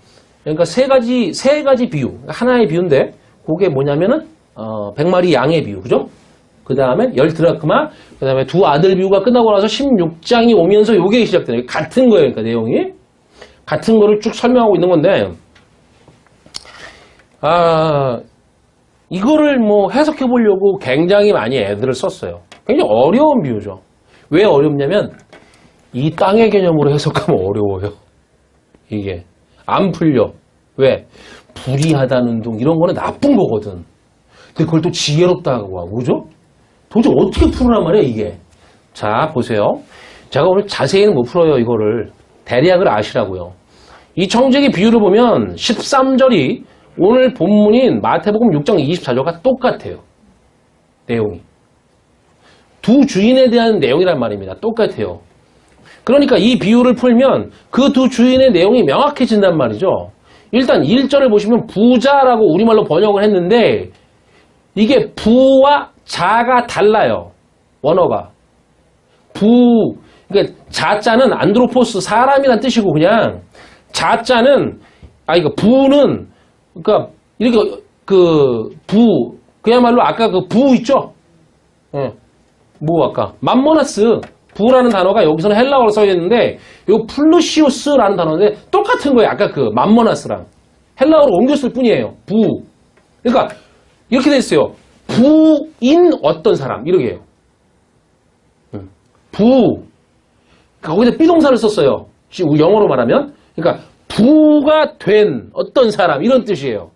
그러니까 세 가지 비유. 하나의 비유인데, 그게 뭐냐면은, 100마리 양의 비유. 그죠? 그 다음에 10드라크마, 그 다음에 두 아들 비유가 끝나고 나서 16장이 오면서 요게 시작되는, 같은 거예요. 그러니까 내용이. 같은 거를 쭉 설명하고 있는 건데, 이거를 뭐 해석해 보려고 굉장히 많이 애들을 썼어요. 굉장히 어려운 비유죠. 왜 어렵냐면 이 땅의 개념으로 해석하면 어려워요. 이게 안 풀려. 왜? 불이하다는 둥 이런 거는 나쁜 거거든. 근데 그걸 또 지혜롭다고 하고 그죠? 도대체 어떻게 풀으란 말이야 이게. 자 보세요. 제가 오늘 자세히는 못 풀어요. 이거를 대략을 아시라고요. 이 청지기 비유를 보면 13절이 오늘 본문인 마태복음 6장 24절과 똑같아요. 내용이. 두 주인에 대한 내용이란 말입니다. 똑같아요. 그러니까 이 비유를 풀면 그 두 주인의 내용이 명확해진단 말이죠. 일단 1절을 보시면 부자라고 우리말로 번역을 했는데 이게 부와 자가 달라요. 원어가. 그러니까 자자는 안드로포스 사람이란 뜻이고 그냥 자자는 이거 부는 그러니까 이렇게 그야말로 아까 그 부 있죠? 뭐 아까 맘모나스 부라는 단어가 여기서는 헬라어로 써 있는데 요 플루시우스라는 단어인데 똑같은 거예요. 아까 그 맘모나스랑 헬라어로 옮겼을 뿐이에요. 부. 그러니까 이렇게 돼 있어요. 부인 어떤 사람 이렇게 해요. 부. 거기다 비동사를 썼어요. 영어로 말하면. 그러니까 부가 된 어떤 사람 이런 뜻이에요.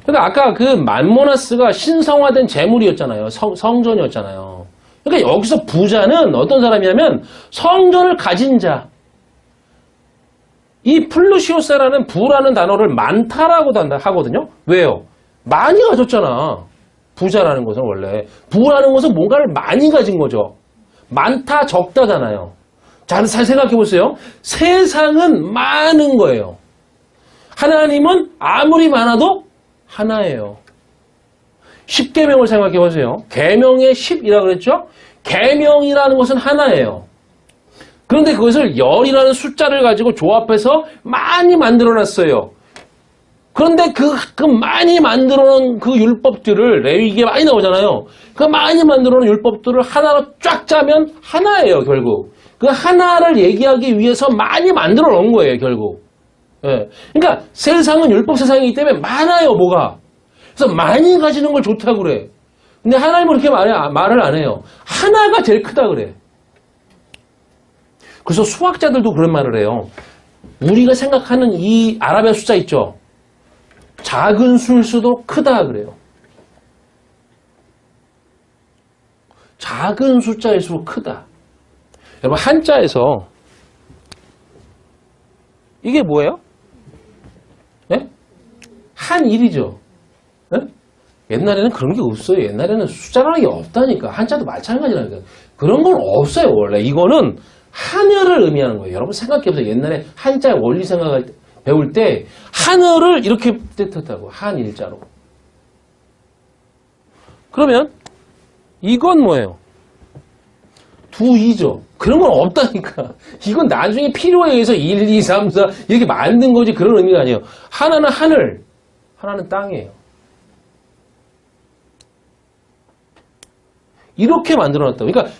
그러니까 아까 그 만모나스가 신성화된 재물이었잖아요. 성전이었잖아요. 그러니까 여기서 부자는 어떤 사람이냐면 성전을 가진 자. 이 플루시오세라는 부라는 단어를 많다라고 하거든요. 왜요? 많이 가졌잖아. 부자라는 것은 원래. 부라는 것은 뭔가를 많이 가진 거죠. 많다, 적다잖아요. 잘 생각해 보세요. 세상은 많은 거예요. 하나님은 아무리 많아도 하나예요. 10계명을 생각해 보세요. 계명의 10이라고 그랬죠? 계명이라는 것은 하나예요. 그런데 그것을 열이라는 숫자를 가지고 조합해서 많이 만들어놨어요. 그런데 그 많이 만들어놓은 그 율법들을 레위기에 많이 나오잖아요. 그 많이 만들어놓은 율법들을 하나로 쫙 짜면 하나예요, 결국. 그 하나를 얘기하기 위해서 많이 만들어 놓은 거예요, 결국. 예. 그러니까 세상은 율법 세상이기 때문에 많아요, 뭐가. 그래서 많이 가지는 걸 좋다고 그래. 근데 하나님은 그렇게 말을 안 해요. 하나가 제일 크다 그래. 그래서 수학자들도 그런 말을 해요. 우리가 생각하는 이 아라비아 숫자 있죠? 작은 수일수도 크다 그래요. 작은 숫자일수록 크다. 여러분 한자에서 이게 뭐예요? 네? 한일이죠. 네? 옛날에는 그런 게 없어요. 옛날에는 숫자라는 게 없다니까. 한자도 마찬가지라니까. 그런 건 없어요 원래. 이거는 하늘을 의미하는 거예요. 여러분 생각해보세요. 옛날에 한자의 원리 생각할 때 배울 때 하늘을 이렇게 뜻했다고. 한일자로. 그러면 이건 뭐예요? 두이죠. 그런 건 없다니까. 이건 나중에 필요에 의해서 1, 2, 3, 4 이렇게 만든 거지 그런 의미가 아니에요. 하나는 하늘, 하나는 땅이에요. 이렇게 만들어놨다고. 그러니까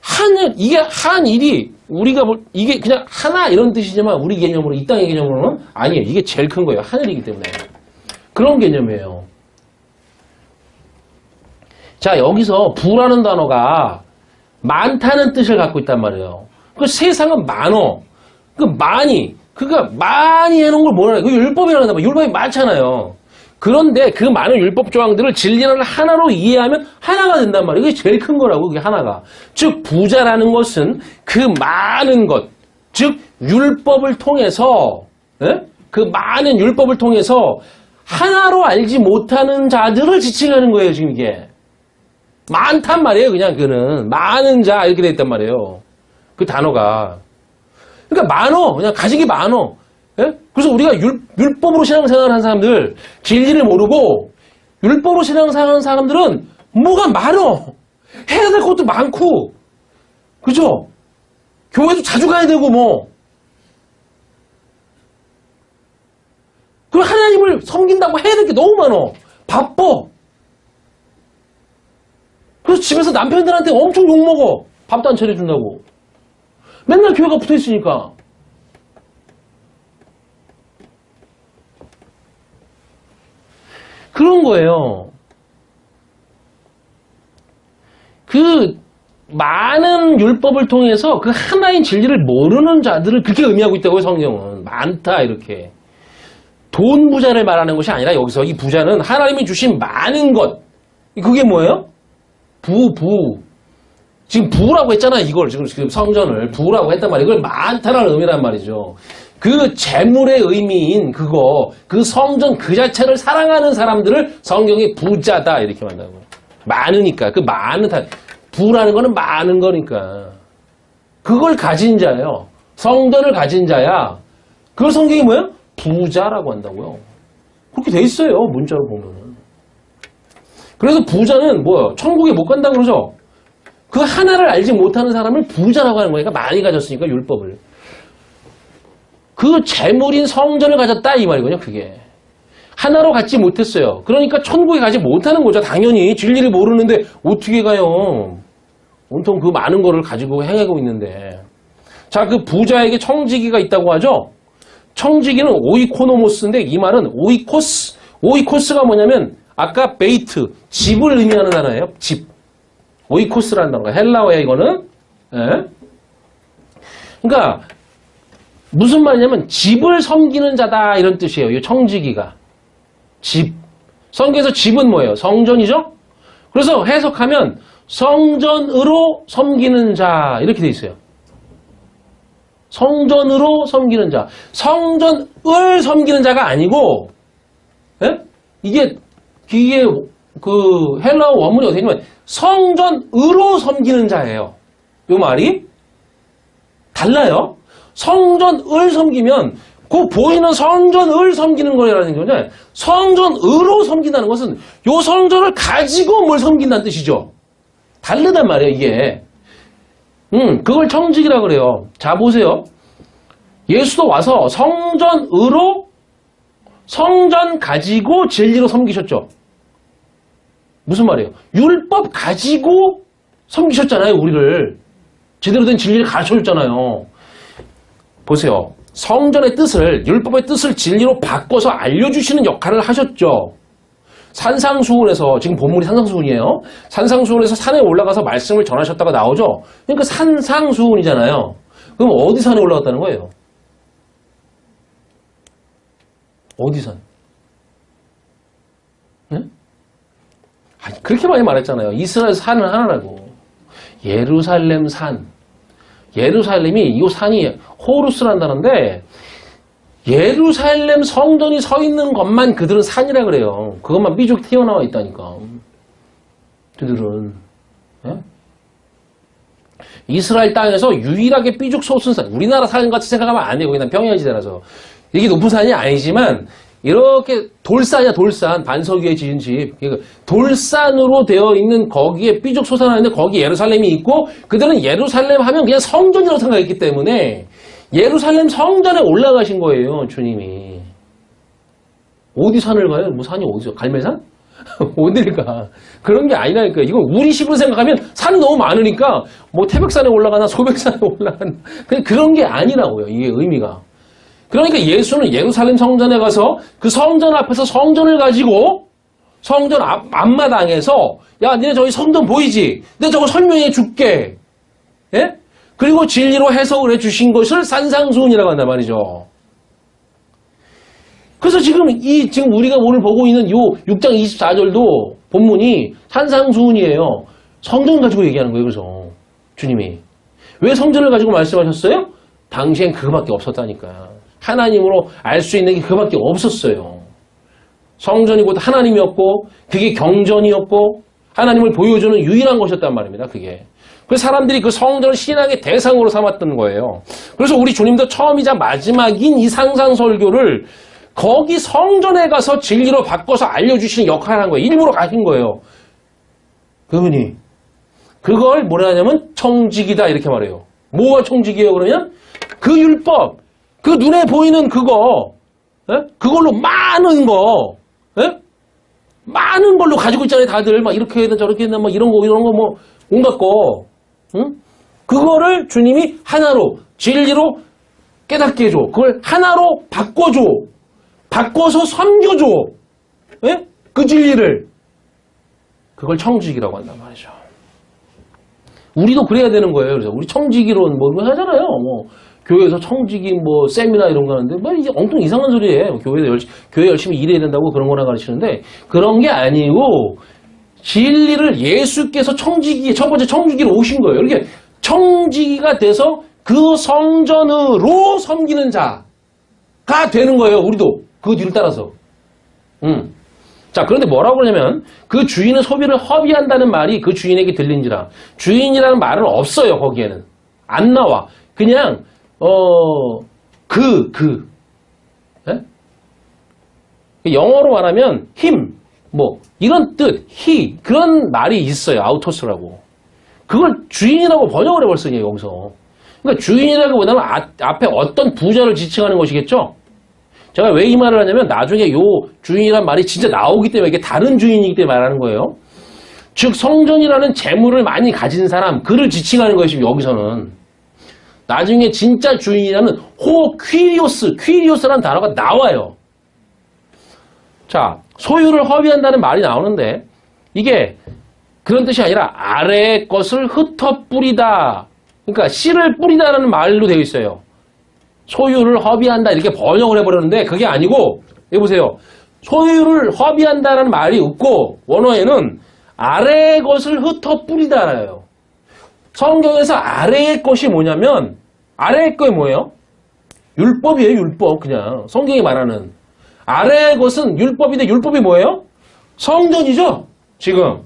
하늘, 이게 한일이 우리가 이게 그냥 하나 이런 뜻이지만 우리 개념으로 이 땅의 개념으로는 아니에요. 이게 제일 큰 거예요. 하늘이기 때문에. 그런 개념이에요. 자, 여기서 부라는 단어가 많다는 뜻을 갖고 있단 말이에요. 그 세상은 많어. 그 많이, 그러니까 많이 해놓은 걸 뭐라 해? 그 율법이라는 단말. 율법이 많잖아요. 그런데 그 많은 율법 조항들을 진리를 하나로 이해하면 하나가 된단 말이에요. 이게 제일 큰 거라고, 그게 하나가. 즉, 부자라는 것은 그 많은 것, 즉, 율법을 통해서, 그 많은 율법을 통해서 하나로 알지 못하는 자들을 지칭하는 거예요, 지금 이게. 많단 말이에요, 그냥 그는. 많은 자, 이렇게 돼 있단 말이에요. 그 단어가. 그러니까 많어. 그냥 가진 게 많어. 예? 그래서 우리가 율법으로 신앙생활을 하는 사람들, 진리를 모르고, 율법으로 신앙생활을 하는 사람들은 뭐가 많어. 해야 될 것도 많고, 그죠? 교회도 자주 가야 되고, 뭐. 그리고 하나님을 섬긴다고 해야 될 게 너무 많어. 바빠. 그래서 집에서 남편들한테 엄청 욕먹어. 밥도 안 차려준다고. 맨날 교회가 붙어있으니까. 그런 거예요. 그 많은 율법을 통해서 그 하나인 진리를 모르는 자들을 그렇게 의미하고 있다고요, 성경은. 많다, 이렇게. 돈 부자를 말하는 것이 아니라 여기서 이 부자는 하나님이 주신 많은 것. 그게 뭐예요? 부. 지금 부라고 했잖아요, 이걸. 지금 성전을. 부라고 했단 말이에요. 이걸 많다라는 의미란 말이죠. 그 재물의 의미인 그거, 그 성전 그 자체를 사랑하는 사람들을 성경이 부자다, 이렇게 말한다고요. 많으니까. 그 많은, 부라는 거는 많은 거니까. 그걸 가진 자예요. 성전을 가진 자야. 그걸 성경이 뭐예요? 부자라고 한다고요. 그렇게 돼 있어요, 문자로 보면은. 그래서 부자는 뭐예요? 천국에 못 간다고 그러죠? 그 하나를 알지 못하는 사람을 부자라고 하는 거니까 많이 가졌으니까, 율법을. 그 재물인 성전을 가졌다, 이 말이거든요, 그게. 하나로 갖지 못했어요. 그러니까 천국에 가지 못하는 거죠. 당연히 진리를 모르는데 어떻게 가요? 온통 그 많은 거를 가지고 행하고 있는데. 자, 그 부자에게 청지기가 있다고 하죠. 청지기는 오이코노모스인데 이 말은 오이코스. 오이코스가 뭐냐면 아까 베이트, 집을 의미하는 단어예요. 집. 오이코스라는 단어가 헬라어예요, 이거는. 예? 그러니까 무슨 말이냐면 집을 섬기는 자다, 이런 뜻이에요. 이 청지기가. 집. 성경에서 집은 뭐예요? 성전이죠? 그래서 해석하면 성전으로 섬기는 자, 이렇게 돼 있어요. 성전으로 섬기는 자. 성전을 섬기는 자가 아니고, 예? 이게 그 헬라어 원문이 어떻게 되냐면 성전으로 섬기는 자예요. 이 말이 달라요. 성전을 섬기면 그 보이는 성전을 섬기는 거라는 거냐. 성전으로 섬긴다는 것은 요 성전을 가지고 뭘 섬긴다는 뜻이죠. 다르단 말이에요, 이게. 그걸 청지기라 그래요. 자, 보세요. 예수도 와서 성전으로 성전 가지고 진리로 섬기셨죠. 무슨 말이에요? 율법 가지고 섬기셨잖아요, 우리를. 제대로 된 진리를 가르쳐줬잖아요. 보세요. 성전의 뜻을, 율법의 뜻을 진리로 바꿔서 알려주시는 역할을 하셨죠. 산상수훈에서, 지금 본문이 산상수훈이에요. 산상수훈에서 산에 올라가서 말씀을 전하셨다가 나오죠. 그러니까 산상수훈이잖아요. 그럼 어디 산에 올라갔다는 거예요? 어디 산? 네? 아니, 그렇게 많이 말했잖아요. 이스라엘 산은 하나라고. 예루살렘 산. 예루살렘이, 이 산이 호루스라는 단어인데, 예루살렘 성전이 서 있는 것만 그들은 산이라 그래요. 그것만 삐죽 튀어나와 있다니까. 그들은. 예? 이스라엘 땅에서 유일하게 삐죽 솟은 산. 우리나라 산 같이 생각하면 안 돼요. 거기는 평야지대라서. 이게 높은 산이 아니지만, 이렇게 돌산이야, 돌산. 반석 위에 지은 집. 그러니까 돌산으로 되어 있는 거기에 삐죽 솟아나는데 거기 예루살렘이 있고, 그들은 예루살렘 하면 그냥 성전이라고 생각했기 때문에, 예루살렘 성전에 올라가신 거예요, 주님이. 어디 산을 가요? 뭐 산이 어디서? 갈매산? 어딜 가? 그런 게 아니라니까. 이거 우리식으로 생각하면 산이 너무 많으니까 뭐 태백산에 올라가나 소백산에 올라가나 그런 게 아니라고요. 이게 의미가. 그러니까 예수는 예루살렘 성전에 가서 그 성전 앞에서 성전을 가지고 성전 앞마당에서 야, 니네 저기 성전 보이지? 내가 저거 설명해 줄게. 예? 그리고 진리로 해석을 해주신 것을 산상수훈이라고 한단 말이죠. 그래서 지금 우리가 오늘 보고 있는 요 6장 24절도 본문이 산상수훈이에요. 성전 가지고 얘기하는 거예요, 그래서. 주님이. 왜 성전을 가지고 말씀하셨어요? 당시엔 그거밖에 없었다니까. 하나님으로 알 수 있는 게 그거밖에 없었어요. 성전이 곧 하나님이었고, 그게 경전이었고, 하나님을 보여주는 유일한 것이었단 말입니다, 그게. 그래서 사람들이 그 성전을 신앙의 대상으로 삼았던 거예요. 그래서 우리 주님도 처음이자 마지막인 이 상상설교를 거기 성전에 가서 진리로 바꿔서 알려주시는 역할을 한 거예요. 일부러 가신 거예요. 그분이. 그걸 뭐라 하냐면 청지기다 이렇게 말해요. 뭐가 청지기예요 그러면? 그 율법, 그 눈에 보이는 그거, 예? 그걸로 많은 거, 예? 많은 걸로 가지고 있잖아요 다들. 막 이렇게 해야 돼 저렇게 해야 돼 막 이런 거 뭐 온갖 거. 응? 그거를 주님이 하나로 진리로 깨닫게 해줘. 그걸 하나로 바꿔줘. 바꿔서 섬겨줘. 예? 그 진리를. 그걸 청지기라고 한단 말이죠. 우리도 그래야 되는 거예요. 그래서 우리 청지기론 뭐 하잖아요. 뭐 교회에서 청지기 뭐 세미나 이런 거 하는데 뭐 이게 엉뚱 이상한 소리예요. 교회 열심히 일해야 된다고 그런 거나 가르치는데 그런 게 아니고 진리를 예수께서 청지기 첫 번째 청지기로 오신 거예요. 이렇게 청지기가 돼서 그 성전으로 섬기는 자가 되는 거예요. 우리도 그 뒤를 따라서. 자, 그런데 뭐라고 그러냐면 그 주인의 소비를 허비한다는 말이 그 주인에게 들린지라. 주인이라는 말은 없어요. 거기에는. 안 나와. 그냥 예? 영어로 말하면 him, 뭐 이런 뜻, he 그런 말이 있어요. 아우토스라고. 그걸 주인이라고 번역을 해버렸어요. 여기서. 그러니까 주인이라기보다는 앞에 어떤 부자를 지칭하는 것이겠죠. 제가 왜 이 말을 하냐면 나중에 요 주인이란 말이 진짜 나오기 때문에 이게 다른 주인이기 때문에 말하는 거예요. 즉 성전이라는 재물을 많이 가진 사람, 그를 지칭하는 것이 여기서는. 나중에 진짜 주인이라는 퀴리오스라는 단어가 나와요. 자, 소유를 허비한다는 말이 나오는데 이게 그런 뜻이 아니라 아래의 것을 흩어 뿌리다. 그러니까 씨를 뿌리다라는 말로 되어 있어요. 소유를 허비한다 이렇게 번역을 해버렸는데 그게 아니고 여기 보세요. 소유를 허비한다는 말이 없고 원어에는 아래의 것을 흩어 뿌리다라요. 성경에서 아래의 것이 뭐냐면 아래의 것이 뭐예요? 율법이에요. 율법. 그냥 성경이 말하는 아래의 것은 율법인데 율법이 뭐예요? 성전이죠. 지금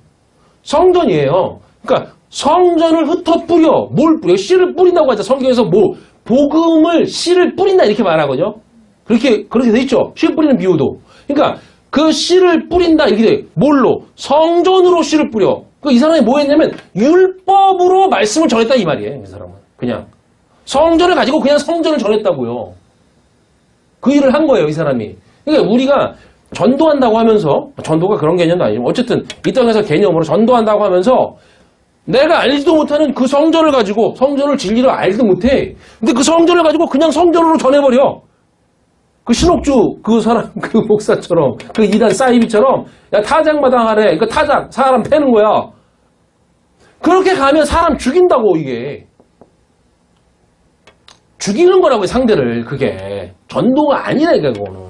성전이에요. 그러니까 성전을 흩어 뿌려. 뭘 뿌려? 씨를 뿌린다고 하죠. 성경에서 뭐 복음을 씨를 뿌린다 이렇게 말하거든요. 그렇게 돼 있죠. 씨 뿌리는 비유도. 그러니까 그 씨를 뿌린다 이렇게 돼. 뭘로? 성전으로 씨를 뿌려. 이 사람이 뭐 했냐면 율법으로 말씀을 전했다 이 말이에요. 이 사람은 그냥 성전을 가지고 그냥 성전을 전했다고요. 그 일을 한 거예요. 이 사람이. 그러니까 우리가 전도한다고 하면서 전도가 그런 개념도 아니지만 어쨌든 이 땅에서 개념으로 전도한다고 하면서 내가 알지도 못하는 그 성전을 가지고 성전을 진리로 알지도 못해. 근데 그 성전을 가지고 그냥 성전으로 전해버려. 그 신옥주 그 사람 그 목사처럼 그 이단 사이비처럼 야 타작마당 하래. 그 타작 사람 패는 거야. 그렇게 가면 사람 죽인다고 이게. 죽이는 거라고요 상대를. 그게 전도가 아니라니까 그거는.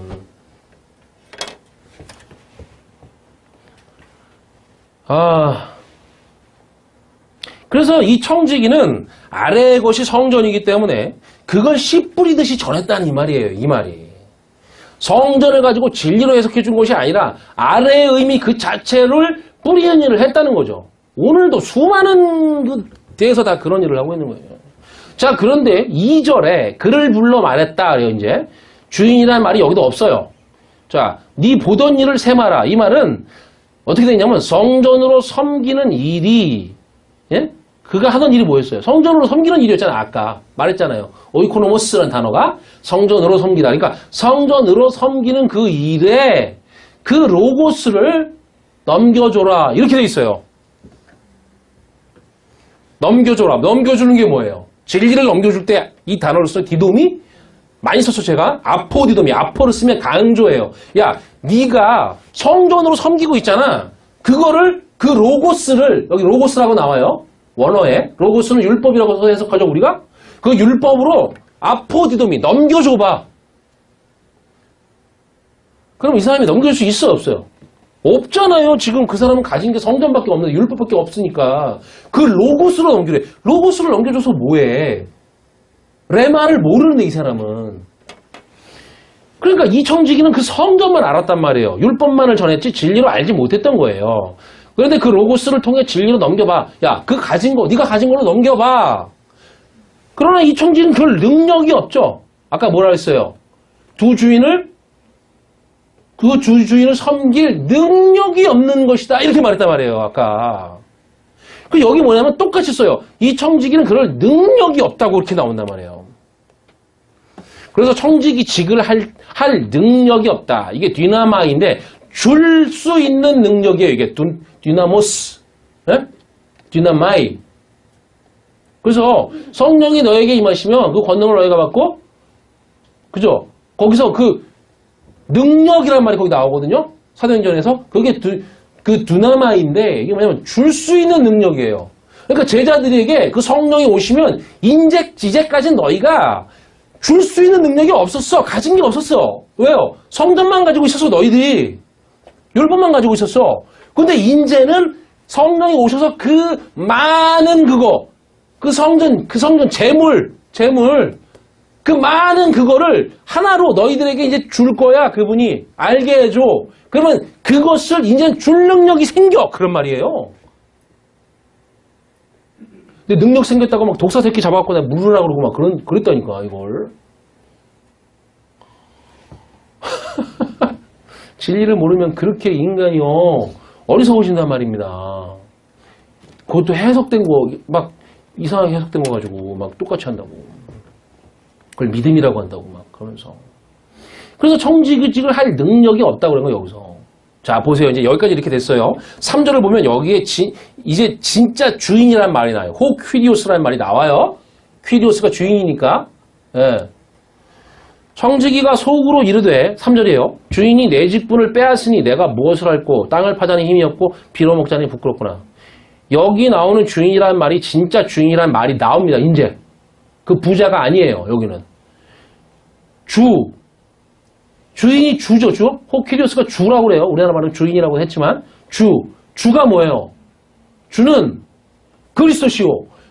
그래서 이 청지기는 아래의 것이 성전이기 때문에 그걸 씨 뿌리듯이 전했다는 이 말이에요. 이 말이. 성전을 가지고 진리로 해석해 준 것이 아니라 아래의 의미 그 자체를 뿌리는 일을 했다는 거죠. 오늘도 수많은 데에서 다 그런 일을 하고 있는 거예요. 자, 그런데 2절에 그를 불러 말했다. 그래요, 이제. 주인이라는 말이 여기도 없어요. 자, 네 보던 일을 세마라. 이 말은 어떻게 되냐면 성전으로 섬기는 일이 예? 그가 하던 일이 뭐였어요? 성전으로 섬기는 일이었잖아요. 아까 말했잖아요. 오이코노모스라는 단어가 성전으로 섬기다. 그러니까 성전으로 섬기는 그 일에 그 로고스를 넘겨줘라. 이렇게 돼 있어요. 넘겨줘라. 넘겨주는 게 뭐예요? 진리를 넘겨줄 때 이 단어를 써 디돔이 많이 썼죠. 제가 아포디돔이 아포를 쓰면 강조해요. 야, 네가 성전으로 섬기고 있잖아. 그거를 그 로고스를 여기 로고스라고 나와요. 원어에 로고스는 율법이라고 해석하죠. 우리가 그 율법으로 아포디돔이 넘겨줘봐. 그럼 이 사람이 넘겨줄 수 있어요? 없어요? 없잖아요. 지금 그 사람은 가진 게 성전밖에 없는데 율법밖에 없으니까 그 로고스로 넘기래. 로고스를 넘겨줘서 뭐해? 레마를 모르는데 이 사람은. 그러니까 이 청지기는 그 성전만 알았단 말이에요. 율법만을 전했지 진리로 알지 못했던 거예요. 그런데 그 로고스를 통해 진리로 넘겨봐. 야, 그 가진 거, 네가 가진 걸로 넘겨봐. 그러나 이 청지기는 그럴 능력이 없죠. 아까 뭐라 했어요? 그 주인을 섬길 능력이 없는 것이다. 이렇게 말했단 말이에요. 아까. 그 여기 뭐냐면 똑같이 써요. 이 청지기는 그럴 능력이 없다고 이렇게 나온단 말이에요. 그래서 청지기직을 할 능력이 없다. 이게 디나마인데 줄 수 있는 능력이에요. 이게 디나모스, 네? 디나마이. 그래서 성령이 너에게 임하시면 그 권능을 너희가 받고, 그죠? 거기서 그 능력이란 말이 거기 나오거든요. 사도행전에서. 그게 그 두나마인데 이게 뭐냐면 줄 수 있는 능력이에요. 그러니까 제자들에게 그 성령이 오시면 이제까지 너희가 줄 수 있는 능력이 없었어. 가진 게 없었어. 왜요? 성전만 가지고 있었어. 너희들이. 율법만 가지고 있었어. 근데 이제는 성령이 오셔서 그 많은 그 성전 재물, 그 많은 그거를 하나로 너희들에게 이제 줄 거야. 그분이 알게 해줘. 그러면 그것을 이제 줄 능력이 생겨. 그런 말이에요. 근데 능력 생겼다고 막 독사 새끼 잡아갖고 내가 물으라 그러고 막 그랬다니까, 이걸. 진리를 모르면 그렇게 인간이요. 어리석어진단 말입니다. 그것도 해석된 거, 막 이상하게 해석된 거 가지고 막 똑같이 한다고. 그걸 믿음이라고 한다고 막 그러면서. 그래서 청지기직을 할 능력이 없다고 그런 거예요, 여기서. 자, 보세요. 이제 여기까지 이렇게 됐어요. 3절을 보면 여기에 이제 진짜 주인이라는 말이 나와요. 호 퀴리오스라는 말이 나와요. 퀴리오스가 주인이니까. 예. 청지기가 속으로 이르되 3절이에요. 주인이 내 직분을 빼앗으니 내가 무엇을 할꼬 땅을 파자니 힘이 없고 빌어먹자니 부끄럽구나. 여기 나오는 주인이라는 말이 진짜 주인이라는 말이 나옵니다. 이제 그 부자가 아니에요. 여기는 주인이 주죠. 주. 호키리오스가 주라고 그래요. 우리나라 말은 주인이라고 했지만 주가 뭐예요? 주는 그리스도시오.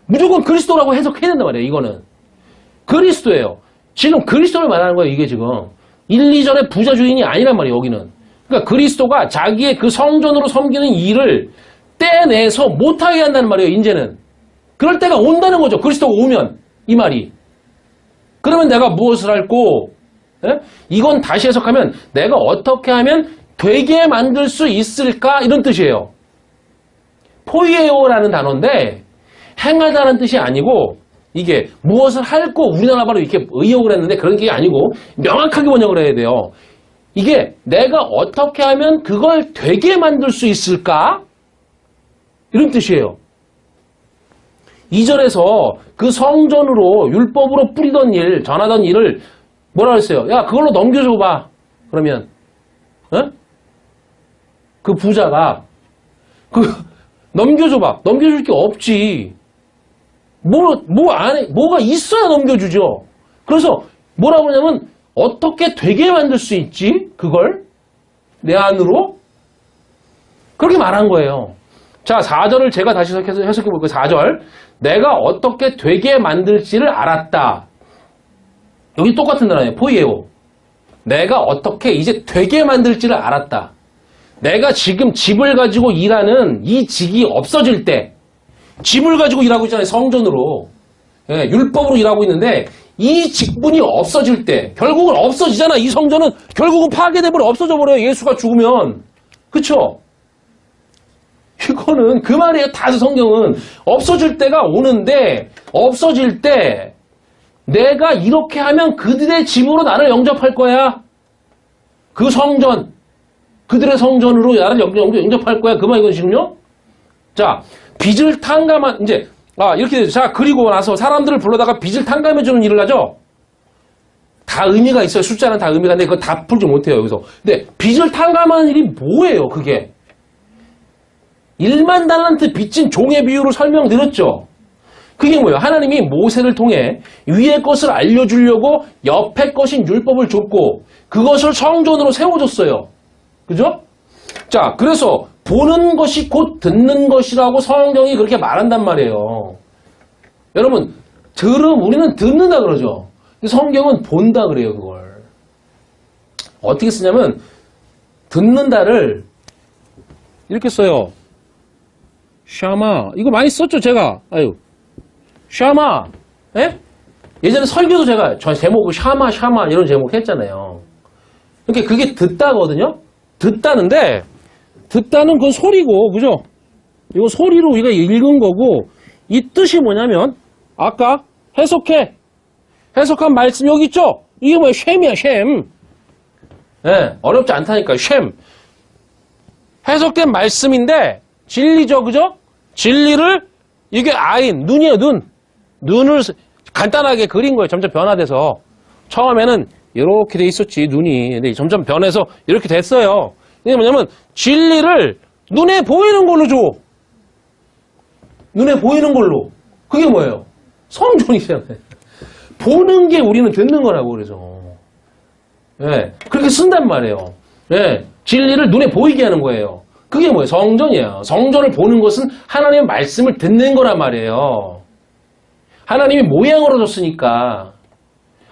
무조건 그리스도라고 해석해야 된단 말이에요. 이거는 그리스도예요. 지금 그리스도를 말하는 거예요. 이게 지금 1, 2절의 부자 주인이 아니란 말이에요. 여기는. 그러니까 그리스도가 자기의 그 성전으로 섬기는 일을 떼내서 못하게 한다는 말이에요. 이제는. 그럴 때가 온다는 거죠. 그리스도가 오면 이 말이. 그러면 내가 무엇을 할꼬? 예? 이건 다시 해석하면 내가 어떻게 하면 되게 만들 수 있을까? 이런 뜻이에요. 포이에오라는 단어인데 행하다는 뜻이 아니고 이게 무엇을 할꼬 우리나라 말로 이렇게 의역을 했는데 그런 게 아니고 명확하게 번역을 해야 돼요. 이게 내가 어떻게 하면 그걸 되게 만들 수 있을까? 이런 뜻이에요. 2절에서 그 성전으로 율법으로 뿌리던 일, 전하던 일을 뭐라 그랬어요? 야, 그걸로 넘겨줘봐. 그러면 어? 그 부자가 넘겨줘봐. 넘겨줄 게 없지. 뭐 안에 뭐가 있어야 넘겨주죠. 그래서 뭐라고 그러냐면 어떻게 되게 만들 수 있지? 그걸 내 안으로 그렇게 말한 거예요. 자, 4절을 제가 다시 해석해 볼게요. 4절. 내가 어떻게 되게 만들지를 알았다. 여기 똑같은 단어예요. 포이에오. 내가 어떻게 이제 되게 만들지를 알았다. 내가 지금 집을 가지고 일하는 이 직이 없어질 때 집을 가지고 일하고 있잖아요. 성전으로. 예, 율법으로 일하고 있는데 이 직분이 없어질 때 결국은 없어지잖아. 이 성전은 결국은 파괴돼버려. 없어져 버려요. 예수가 죽으면. 그쵸? 이거는 그 말이에요. 다수 성경은. 없어질 때가 오는데 없어질 때 내가 이렇게 하면 그들의 집으로 나를 영접할 거야. 그 성전. 그들의 성전으로 나를 영접할 거야. 그 말이거든요. 자, 빚을 탕감한, 이제, 이렇게 되죠. 자, 그리고 나서 사람들을 불러다가 빚을 탕감해주는 일을 하죠. 다 의미가 있어요. 숫자는 다 의미가 있는데 그거 다 풀지 못해요. 여기서. 근데 빚을 탕감하는 일이 뭐예요, 그게? 1만 달란트 빚진 종의 비유를 설명드렸죠. 그게 뭐예요? 하나님이 모세를 통해 위의 것을 알려주려고 옆에 것인 율법을 줬고 그것을 성전으로 세워줬어요. 그죠? 자, 그래서 보는 것이 곧 듣는 것이라고 성경이 그렇게 말한단 말이에요. 여러분, 우리는 듣는다 그러죠. 성경은 본다 그래요, 그걸. 어떻게 쓰냐면 듣는다를 이렇게 써요. 샤마. 이거 많이 썼죠, 제가. 샤마. 예? 예전에 설교도 제가 저 제목을 샤마 이런 제목 했잖아요. 그러니까 그게 듣다거든요. 듣다는데 듣다는 건 소리고, 그죠? 이거 소리로 우리가 읽은 거고, 이 뜻이 뭐냐면 아까 해석한 말씀 여기 있죠? 이게 뭐야? 쉔이야, 쉔. 예, 어렵지 않다니까, 쉔. 해석된 말씀인데 진리죠, 그죠? 진리를 이게 아인, 눈이에요, 눈. 눈을 간단하게 그린 거예요. 점점 변화돼서. 처음에는 이렇게 돼 있었지, 눈이. 근데 점점 변해서 이렇게 됐어요. 이게 뭐냐면 진리를 눈에 보이는 걸로 줘. 눈에 보이는 걸로. 그게 뭐예요? 성전이잖아요. 보는 게 우리는 듣는 거라고 그래서. 예, 그렇게 쓴단 말이에요. 예, 진리를 눈에 보이게 하는 거예요. 그게 뭐예요? 성전이에요. 성전을 보는 것은 하나님의 말씀을 듣는 거란 말이에요. 하나님이 모양으로 줬으니까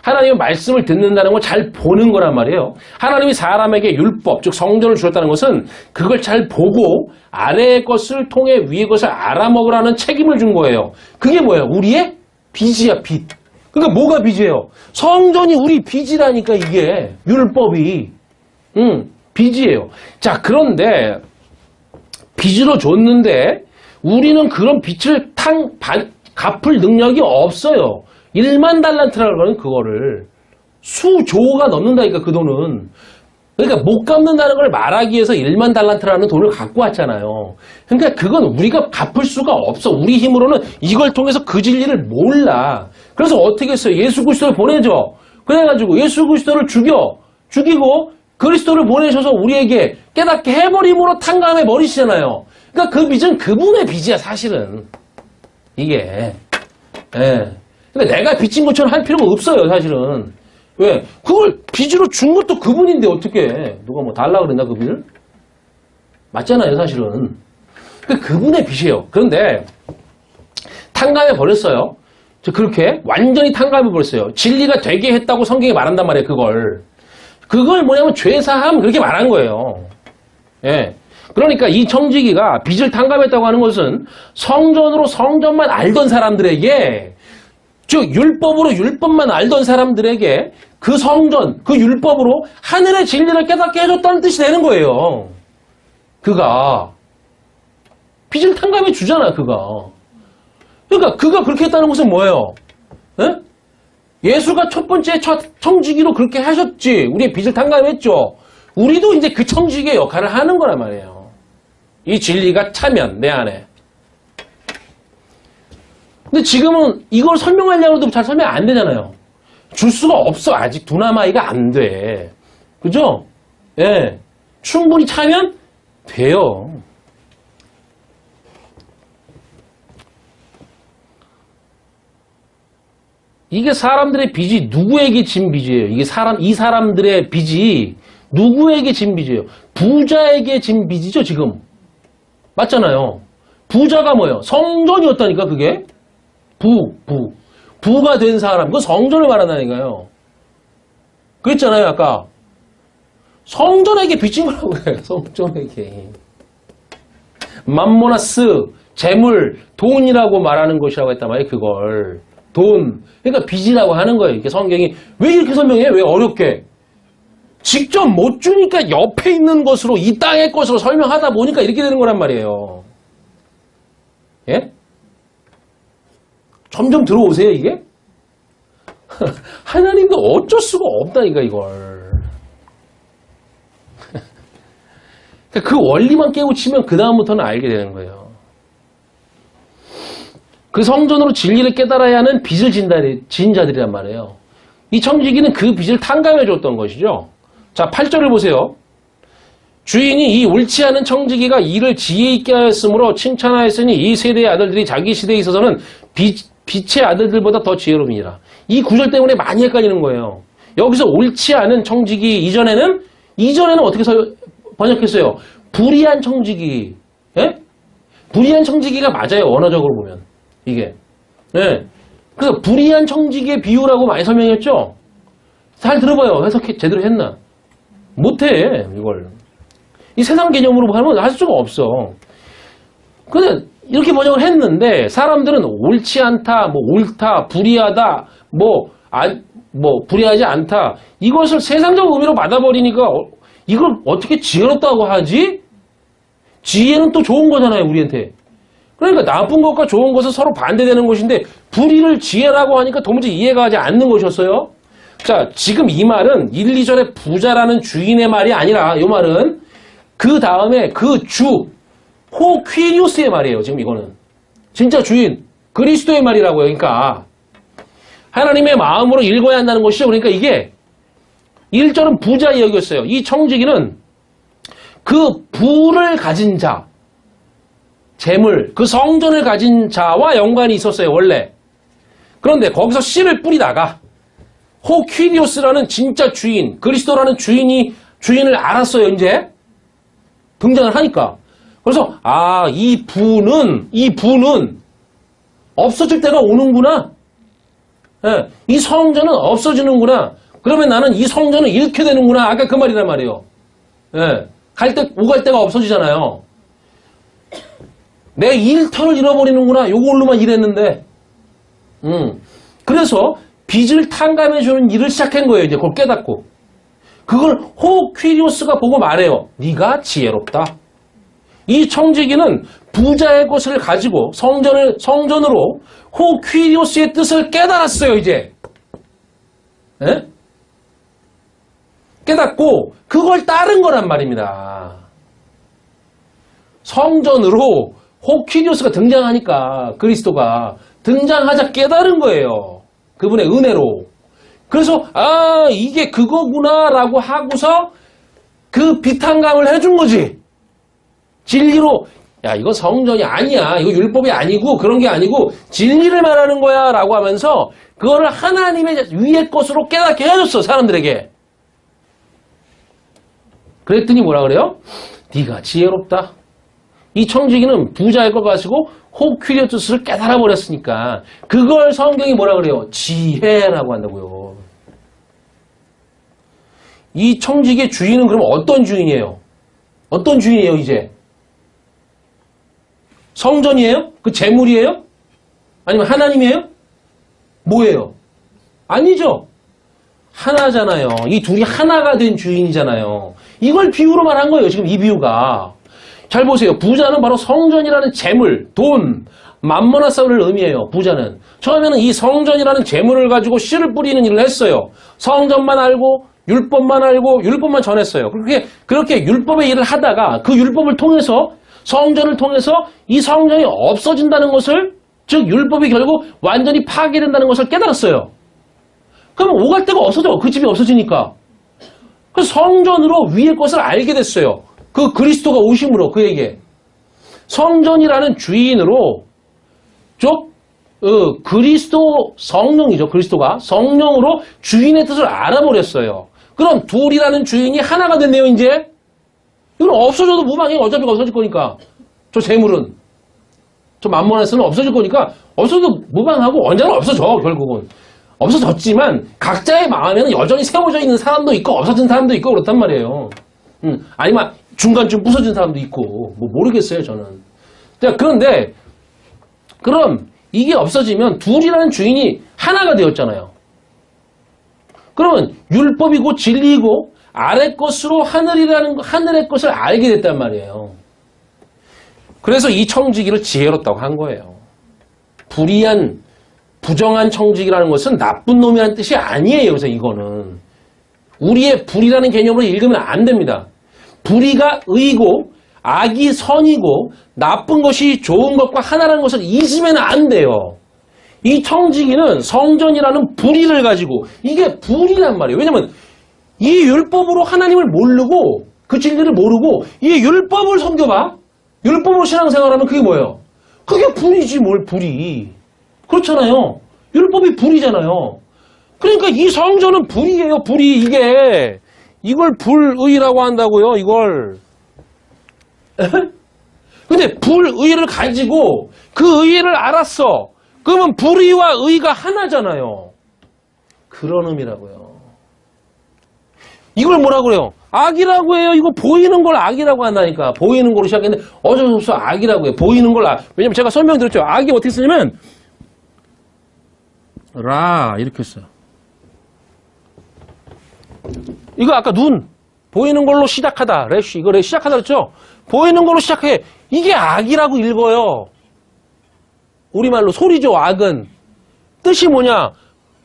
하나님의 말씀을 듣는다는 걸 잘 보는 거란 말이에요. 하나님이 사람에게 율법, 즉 성전을 주었다는 것은 그걸 잘 보고 아래의 것을 통해 위의 것을 알아먹으라는 책임을 준 거예요. 그게 뭐예요? 우리의 빚이야, 빚. 그러니까 뭐가 빚이에요? 성전이 우리 빚이라니까 이게 율법이. 빚이에요. 자, 그런데 빚으로 줬는데 우리는 그런 빚을 갚을 능력이 없어요. 1만 달란트라고 하는 그거를 수조가 넘는다니까 그 돈은. 그러니까 못 갚는다는 걸 말하기 위해서 1만 달란트라는 돈을 갖고 왔잖아요. 그러니까 그건 우리가 갚을 수가 없어. 우리 힘으로는 이걸 통해서 그 진리를 몰라. 그래서 어떻게 했어요? 예수 그리스도를 보내줘. 그래가지고 예수 그리스도를 죽이고 그리스도를 보내셔서 우리에게 깨닫게 해버림으로 탕감해 버리시잖아요. 그러니까 그 빚은 그분의 빚이야 사실은. 이게. 예. 근데 내가 빚진 것처럼 할 필요가 없어요, 사실은. 왜? 그걸 빚으로 준 것도 그분인데, 어떻게. 누가 뭐 달라 그랬나, 그 빚을? 맞잖아요, 사실은. 그분의 빚이에요. 그런데, 탕감해 버렸어요. 그렇게 완전히 탕감해 버렸어요. 진리가 되게 했다고 성경이 말한단 말이에요, 그걸. 그걸 뭐냐면 죄사함, 그렇게 말한 거예요. 예. 그러니까 이 청지기가 빚을 탕감했다고 하는 것은 성전으로 성전만 알던 사람들에게, 즉 율법으로 율법만 알던 사람들에게 그 성전, 그 율법으로 하늘의 진리를 깨닫게 해줬다는 뜻이 되는 거예요. 그가 빚을 탕감해 주잖아, 그가. 그러니까 그가 그렇게 했다는 것은 뭐예요? 에? 예수가 첫 번째 청지기로 그렇게 하셨지. 우리의 빚을 탕감했죠. 우리도 이제 그 청지기의 역할을 하는 거란 말이에요. 이 진리가 차면 내 안에. 근데 지금은 이걸 설명하려고 해도 잘 설명 안 되잖아요. 줄 수가 없어. 아직 두나마이가 안 돼. 그죠? 예. 충분히 차면 돼요. 이게 사람들의 빚이 누구에게 진 빚이에요? 이 사람들의 빚이 누구에게 진 빚이에요? 부자에게 진 빚이죠, 지금. 맞잖아요. 부자가 뭐예요? 성전이었다니까, 그게. 부가 된 사람, 그 성전을 말한다니까요. 그랬잖아요, 아까. 성전에게 빚진 거라고 해요, 성전에게. 맘모나스, 재물, 돈이라고 말하는 것이라고 했단 말이에요, 그걸. 돈. 그러니까 빚이라고 하는 거예요, 이렇게 성경이. 왜 이렇게 설명해? 왜 어렵게? 직접 못 주니까 옆에 있는 것으로, 이 땅의 것으로 설명하다 보니까 이렇게 되는 거란 말이에요. 예? 점점 들어오세요, 이게? 하나님도 어쩔 수가 없다니까, 이걸. 그 원리만 깨우치면 그다음부터는 알게 되는 거예요. 그 성전으로 진리를 깨달아야 하는 빚을 진 자들이란 말이에요. 이 청지기는 그 빚을 탕감해 줬던 것이죠. 자, 8절을 보세요. 주인이 이 옳지 않은 청지기가 이를 지혜 있게 하였으므로 칭찬하였으니 이 세대의 아들들이 자기 시대에 있어서는 빛의 아들들보다 더 지혜로움이니라. 이 구절 때문에 많이 헷갈리는 거예요. 여기서 옳지 않은 청지기 이전에는 어떻게 번역했어요? 불의한 청지기. 예? 불의한 청지기가 맞아요. 언어적으로 보면. 이게. 예. 그래서 불의한 청지기의 비유라고 많이 설명했죠? 잘 들어봐요. 해석 제대로 했나? 못해, 이걸. 이 세상 개념으로 하면 할 수가 없어. 근데 이렇게 번역을 했는데 사람들은 옳지 않다, 뭐 옳다, 불의하다, 불의하지 않다. 이것을 세상적 의미로 받아버리니까 이걸 어떻게 지혜롭다고 하지? 지혜는 또 좋은 거잖아요, 우리한테. 그러니까 나쁜 것과 좋은 것은 서로 반대되는 것인데 불의를 지혜라고 하니까 도무지 이해가 가지 않는 것이었어요. 자, 지금 이 말은 1, 2절의 부자라는 주인의 말이 아니라 이 말은 그 다음에 그 주, 호퀴리오스의 말이에요. 지금 이거는. 진짜 주인, 그리스도의 말이라고요. 그러니까 하나님의 마음으로 읽어야 한다는 것이죠. 그러니까 이게 1절은 부자 이야기였어요. 이 청지기는 그 부를 가진 자, 재물, 그 성전을 가진 자와 연관이 있었어요, 원래. 그런데 거기서 씨를 뿌리다가 호퀴리오스라는 진짜 주인, 그리스도라는 주인을 알았어요, 이제. 등장을 하니까. 그래서, 이 부는 없어질 때가 오는구나. 예, 이 성전은 없어지는구나. 그러면 나는 이 성전을 잃게 되는구나. 아까 그 말이란 말이에요. 예, 오갈 데가 없어지잖아요. 내 일터를 잃어버리는구나. 요걸로만 일했는데. 그래서 빚을 탕감해주는 일을 시작한 거예요. 이제 그걸 깨닫고. 그걸 호퀴리오스가 보고 말해요. 네가 지혜롭다. 이 청지기는 부자의 것을 가지고 성전으로 호퀴리오스의 뜻을 깨달았어요. 이제. 에? 깨닫고 그걸 따른 거란 말입니다. 성전으로 호퀴리오스가 등장하니까 그리스도가 등장하자 깨달은 거예요. 그분의 은혜로. 그래서 이게 그거구나 라고 하고서 그 비탄감을 해준 거지. 진리로 야 이거 성전이 아니야. 이거 율법이 아니고 그런 게 아니고 진리를 말하는 거야 라고 하면서 그거를 하나님의 위의 것으로 깨닫게 해줬어. 사람들에게. 그랬더니 뭐라 그래요? 네가 지혜롭다. 이 청지기는 부자일 것 가지고 호퀴리오스를 깨달아 버렸으니까 그걸 성경이 뭐라 그래요? 지혜라고 한다고요. 이 청지기의 주인은 그럼 어떤 주인이에요? 어떤 주인이에요 이제? 성전이에요? 그 재물이에요? 아니면 하나님이에요? 뭐예요? 아니죠. 하나잖아요. 이 둘이 하나가 된 주인이잖아요. 이걸 비유로 말한 거예요. 지금 이 비유가. 잘 보세요. 부자는 바로 성전이라는 재물, 돈, 만모나사를 의미해요. 부자는. 처음에는 이 성전이라는 재물을 가지고 씨를 뿌리는 일을 했어요. 성전만 알고 율법만 알고 율법만 전했어요. 그렇게 율법의 일을 하다가 그 율법을 통해서 성전을 통해서 이 성전이 없어진다는 것을 즉 율법이 결국 완전히 파괴된다는 것을 깨달았어요. 그러면 오갈 데가 없어져. 그 집이 없어지니까. 그 성전으로 위의 것을 알게 됐어요. 그 그리스도가 오심으로 그에게. 성전이라는 주인으로 즉 그리스도 성령이죠. 그리스도가 성령으로 주인의 뜻을 알아버렸어요. 그럼 둘이라는 주인이 하나가 됐네요. 이제. 이건 없어져도 무방해요. 어차피 없어질 거니까. 저 재물은. 저 만몬에서는 없어질 거니까 없어도 무방하고 언제나 없어져. 결국은. 없어졌지만 각자의 마음에는 여전히 세워져 있는 사람도 있고 없어진 사람도 있고 그렇단 말이에요. 아니면 중간쯤 부서진 사람도 있고 뭐 모르겠어요 저는. 그런데 그럼 이게 없어지면 둘이라는 주인이 하나가 되었잖아요. 그러면 율법이고 진리이고 아래 것으로 하늘의 것을 알게 됐단 말이에요. 그래서 이 청지기를 지혜롭다고 한 거예요. 불의한 부정한 청지기라는 것은 나쁜 놈이라는 뜻이 아니에요. 그래서 이거는 우리의 불이라는 개념으로 읽으면 안 됩니다. 불의가 의고 악이 선이고 나쁜 것이 좋은 것과 하나라는 것을 잊으면 안 돼요. 이 청지기는 성전이라는 불의를 가지고 이게 불이란 말이에요. 왜냐면 이 율법으로 하나님을 모르고 그 진리를 모르고 이 율법을 섬겨봐. 율법으로 신앙생활하면 그게 뭐예요? 그게 불이지 뭘 불이. 그렇잖아요. 율법이 불이잖아요. 그러니까 이 성전은 불이에요. 불이 이게. 이걸 불의라고 한다고요. 이걸. 근데 불의를 가지고 그 의를 알았어. 그러면 불의와 의가 하나잖아요. 그런 의미라고요. 이걸 뭐라고 그래요? 악이라고 해요. 이거 보이는 걸 악이라고 한다니까. 보이는 걸로 시작했는데 어쩔 수 없어 악이라고 해요. 보이는 걸 악. 왜냐면 제가 설명드렸죠. 악이 어떻게 쓰냐면 라 이렇게 써요. 이거 아까 눈 보이는 걸로 시작하다. 래쉬 이거 시작하다 그랬죠? 보이는 걸로 시작해. 이게 악이라고 읽어요. 우리말로 소리죠. 악은. 뜻이 뭐냐?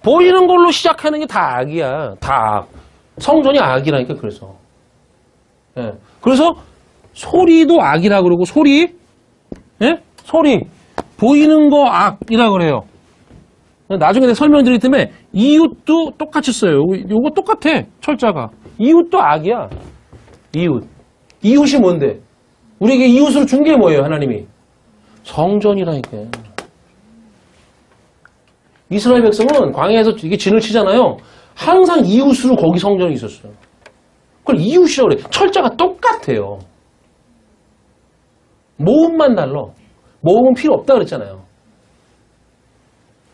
보이는 걸로 시작하는 게 다 악이야. 다 악. 성전이 악이라니까 그래서. 예. 그래서 소리도 악이라 그러고 소리, 예? 소리 보이는 거 악이라 그래요. 나중에 내가 설명드리기 때문에 이웃도 똑같이 써요. 요거 똑같아. 철자가. 이웃도 악이야. 이웃. 이웃이 뭔데? 우리에게 이웃으로 준 게 뭐예요, 하나님이? 성전이라니까. 이스라엘 백성은 광야에서 이게 진을 치잖아요. 항상 이웃으로 거기 성전이 있었어요. 그걸 이웃이라고 그래. 철자가 똑같아요. 모음만 달라. 모음은 필요 없다 그랬잖아요.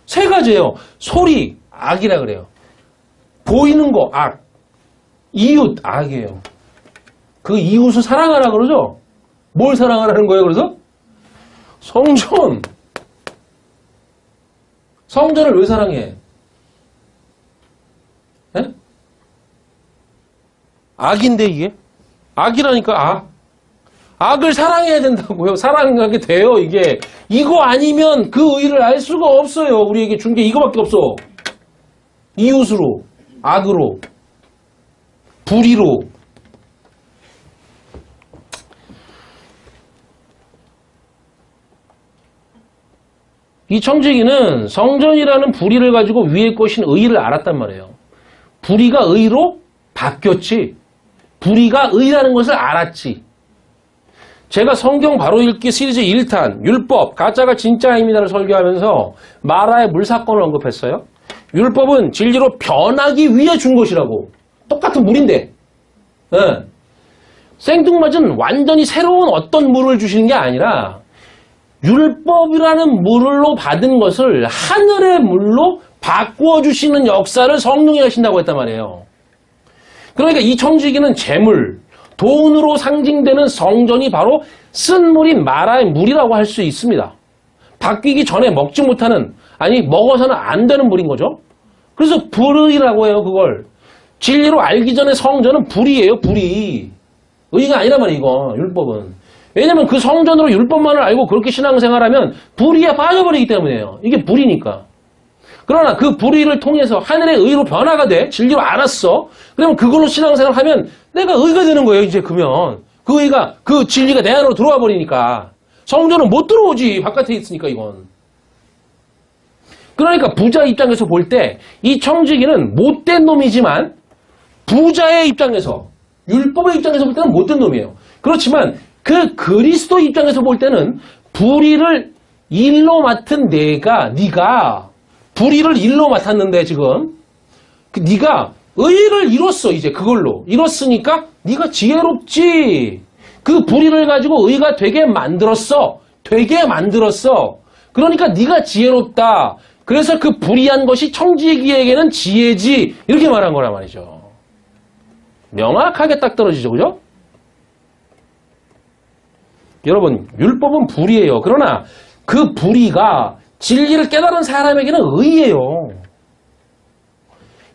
세 가지예요. 소리, 악이라 그래요. 보이는 거, 악. 이웃, 악이에요. 그 이웃을 사랑하라 그러죠? 뭘 사랑하라는 거예요, 그래서? 성전. 성전을 왜 사랑해? 에? 악인데, 이게? 악이라니까, 악. 악을 사랑해야 된다고요. 사랑하게 돼요, 이게. 이거 아니면 그 의의를 알 수가 없어요. 우리에게 준 게 이거밖에 없어. 이웃으로, 악으로, 불의로. 이 청지기는 성전이라는 불의를 가지고 위에 것인 의의를 알았단 말이에요. 불의가 의로 바뀌었지. 불의가 의라는 것을 알았지. 제가 성경 바로 읽기 시리즈 1탄 율법 가짜가 진짜입니다를 설교하면서 마라의 물사건을 언급했어요. 율법은 진리로 변하기 위해 준 것이라고. 똑같은 물인데. 네. 생뚱맞은 완전히 새로운 어떤 물을 주시는 게 아니라 율법이라는 물로 받은 것을 하늘의 물로 바꾸어 주시는 역사를 성령이 하신다고 했단 말이에요. 그러니까 이 청지기는 재물, 돈으로 상징되는 성전이 바로 쓴 물인 마라의 물이라고 할 수 있습니다. 바뀌기 전에 먹지 못하는, 아니 먹어서는 안 되는 물인 거죠. 그래서 불의라고 해요, 그걸. 진리로 알기 전에 성전은 불이에요, 불이. 의가 아니란 말이에요, 이거, 율법은. 왜냐면 그 성전으로 율법만을 알고 그렇게 신앙생활하면 불의에 빠져버리기 때문이에요. 이게 불이니까. 그러나 그 불의를 통해서 하늘의 의로 변화가 돼. 진리로 알았어. 그러면 그걸로 신앙생활하면 내가 의가 되는 거예요, 이제 그러면. 그 의가, 그 진리가 내 안으로 들어와 버리니까. 성전은 못 들어오지, 바깥에 있으니까 이건. 그러니까 부자 입장에서 볼 때 이 청지기는 못된 놈이지만 부자의 입장에서, 율법의 입장에서 볼 때는 못된 놈이에요. 그렇지만 그 그리스도 입장에서 볼 때는 불의를 일로 맡은 네가 불의를 일로 맡았는데 지금 네가 의를 이뤘어. 이제 그걸로 이뤘으니까 네가 지혜롭지. 그 불의를 가지고 의가 되게 만들었어. 그러니까 네가 지혜롭다. 그래서 그 불의한 것이 청지기에게는 지혜지. 이렇게 말한 거란 말이죠. 명확하게 딱 떨어지죠, 그죠? 여러분, 율법은 불의예요. 그러나 그 불의가 진리를 깨달은 사람에게는 의예요.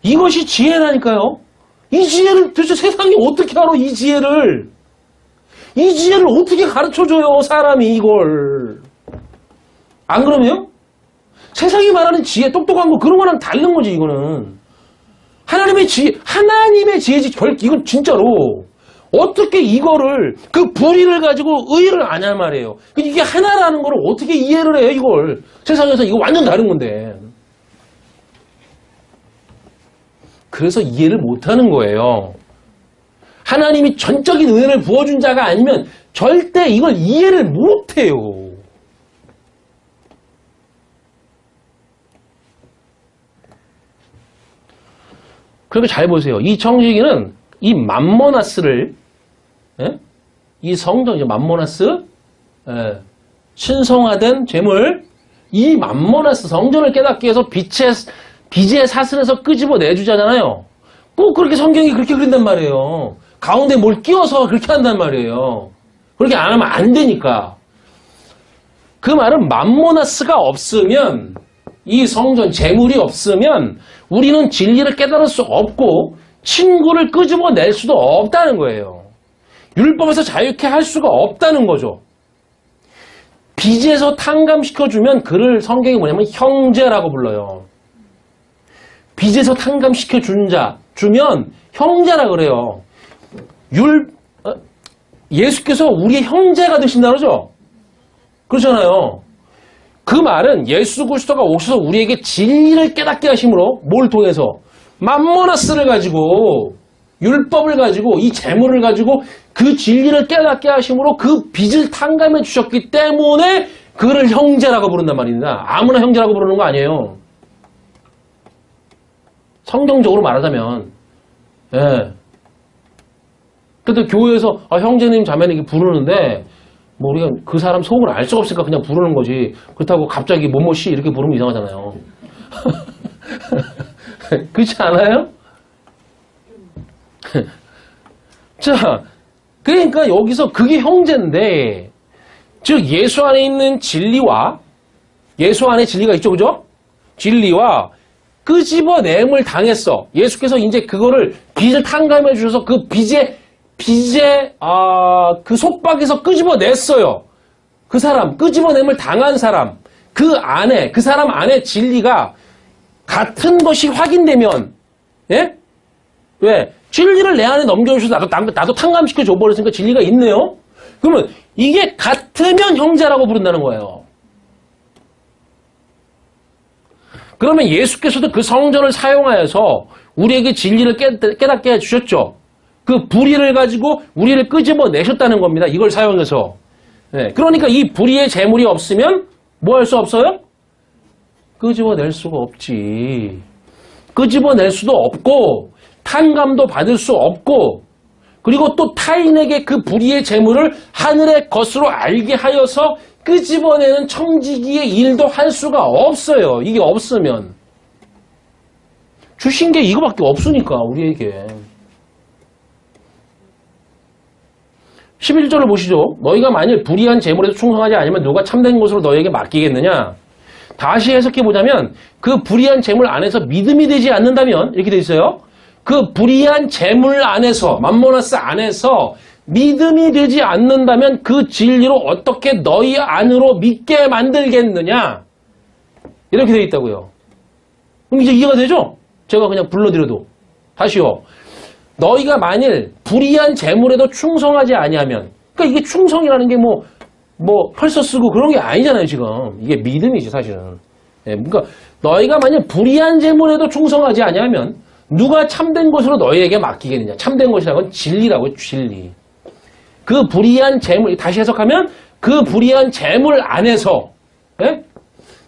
이것이 지혜라니까요. 이 지혜를 도대체 세상이 어떻게 알아, 이 지혜를. 이 지혜를 어떻게 가르쳐줘요, 사람이 이걸. 안 그러면? 세상이 말하는 지혜, 똑똑한 거, 그런 거랑 다른 거지, 이거는. 하나님의 지혜지, 이건 진짜로. 어떻게 이거를, 그 불의를 가지고 의의를 아냐 말이에요. 이게 하나라는 걸 어떻게 이해를 해요, 이걸. 세상에서 이거 완전 다른 건데. 그래서 이해를 못하는 거예요. 하나님이 전적인 은혜를 부어준 자가 아니면 절대 이걸 이해를 못해요. 그러니까 잘 보세요. 이 청지기는 이 맘모나스를, 이 성전, 이제 맘모나스, 신성화된 재물, 이 맘모나스 성전을 깨닫기 위해서 빚의 사슬에서 끄집어 내주자잖아요. 꼭 그렇게 성경이 그렇게 그린단 말이에요. 가운데 뭘 끼워서 그렇게 한단 말이에요. 그렇게 안 하면 안 되니까. 그 말은 맘모나스가 없으면, 이 성전 재물이 없으면 우리는 진리를 깨달을 수 없고 친구를 끄집어낼 수도 없다는 거예요. 율법에서 자유케 할 수가 없다는 거죠. 빚에서 탕감시켜주면 그를 성경이 뭐냐면 형제라고 불러요. 빚에서 탕감시켜준 자, 주면 형제라 그래요. 예수께서 우리의 형제가 되신다 그러죠? 그렇잖아요. 그 말은 예수 그리스도가 오셔서 우리에게 진리를 깨닫게 하심으로 뭘 통해서? 맘모나스를 가지고 율법을 가지고 이 재물을 가지고 그 진리를 깨닫게 하심으로 그 빚을 탕감해 주셨기 때문에 그를 형제라고 부른단 말입니다. 아무나 형제라고 부르는 거 아니에요. 성경적으로 말하자면 예. 그래도 교회에서 형제님 자매님 이렇게 부르는데 뭐 우리가 그 사람 속을 알 수가 없으니까 그냥 부르는 거지. 그렇다고 갑자기 뭐뭐씨 이렇게 부르면 이상하잖아요. 그렇지 않아요? 자, 그러니까 여기서 그게 형제인데, 즉 예수 안에 있는 진리와 예수 안에 진리가 있죠, 그죠? 진리와 끄집어냄을 당했어. 예수께서 이제 그거를 빚을 탕감해 주셔서 그 빚의 그 속박에서 끄집어냈어요. 그 사람, 끄집어냄을 당한 사람, 그 사람 안에 진리가 같은 것이 확인되면, 예? 왜? 진리를 내 안에 넘겨주셔서 나도 탕감시켜 줘버렸으니까 진리가 있네요? 그러면 이게 같으면 형제라고 부른다는 거예요. 그러면 예수께서도 그 성전을 사용하여서 우리에게 진리를 깨닫게 해주셨죠. 그 불의를 가지고 우리를 끄집어내셨다는 겁니다. 이걸 사용해서. 네. 그러니까 이 불의의 재물이 없으면 뭐 할 수 없어요? 끄집어낼 수가 없지. 끄집어낼 수도 없고 탕감도 받을 수 없고 그리고 또 타인에게 그 불의의 재물을 하늘의 것으로 알게 하여서 끄집어내는 청지기의 일도 할 수가 없어요. 이게 없으면. 주신 게 이거밖에 없으니까 우리에게. 11절을 보시죠. 너희가 만일 불의한 재물에도 충성하지 않으면 누가 참된 것으로 너희에게 맡기겠느냐. 다시 해석해보자면 그 불의한 재물 안에서 믿음이 되지 않는다면 이렇게 돼 있어요. 그 불의한 재물 안에서 맘모나스 안에서 믿음이 되지 않는다면 그 진리로 어떻게 너희 안으로 믿게 만들겠느냐. 이렇게 돼 있다고요. 그럼 이제 이해가 되죠? 제가 그냥 불러드려도. 다시요. 너희가 만일 불의한 재물에도 충성하지 아니하면 그러니까 이게 충성이라는 게 뭐 펄써 쓰고 그런 게 아니잖아요 지금. 이게 믿음이지 사실은. 예, 그러니까 너희가 만일 불의한 재물에도 충성하지 아니하면 누가 참된 것으로 너희에게 맡기겠느냐. 참된 것이라는 건 진리라고요. 진리. 그 불의한 재물 다시 해석하면 그 불의한 재물 안에서 예?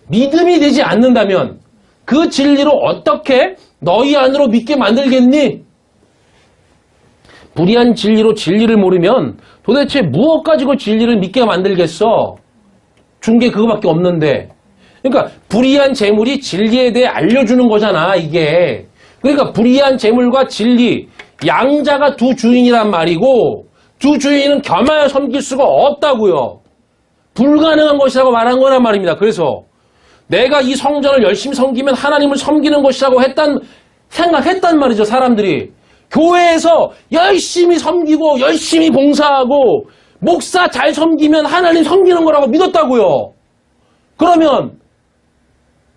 믿음이 되지 않는다면 그 진리로 어떻게 너희 안으로 믿게 만들겠니? 불의한 진리로 진리를 모르면 도대체 무엇 가지고 진리를 믿게 만들겠어? 준 게 그거밖에 없는데. 그러니까 불의한 재물이 진리에 대해 알려주는 거잖아 이게. 그러니까 불의한 재물과 진리, 양자가 두 주인이란 말이고 두 주인은 겸하여 섬길 수가 없다고요. 불가능한 것이라고 말한 거란 말입니다. 그래서 내가 이 성전을 열심히 섬기면 하나님을 섬기는 것이라고 생각했단 말이죠. 사람들이. 교회에서 열심히 섬기고 열심히 봉사하고 목사 잘 섬기면 하나님 섬기는 거라고 믿었다고요. 그러면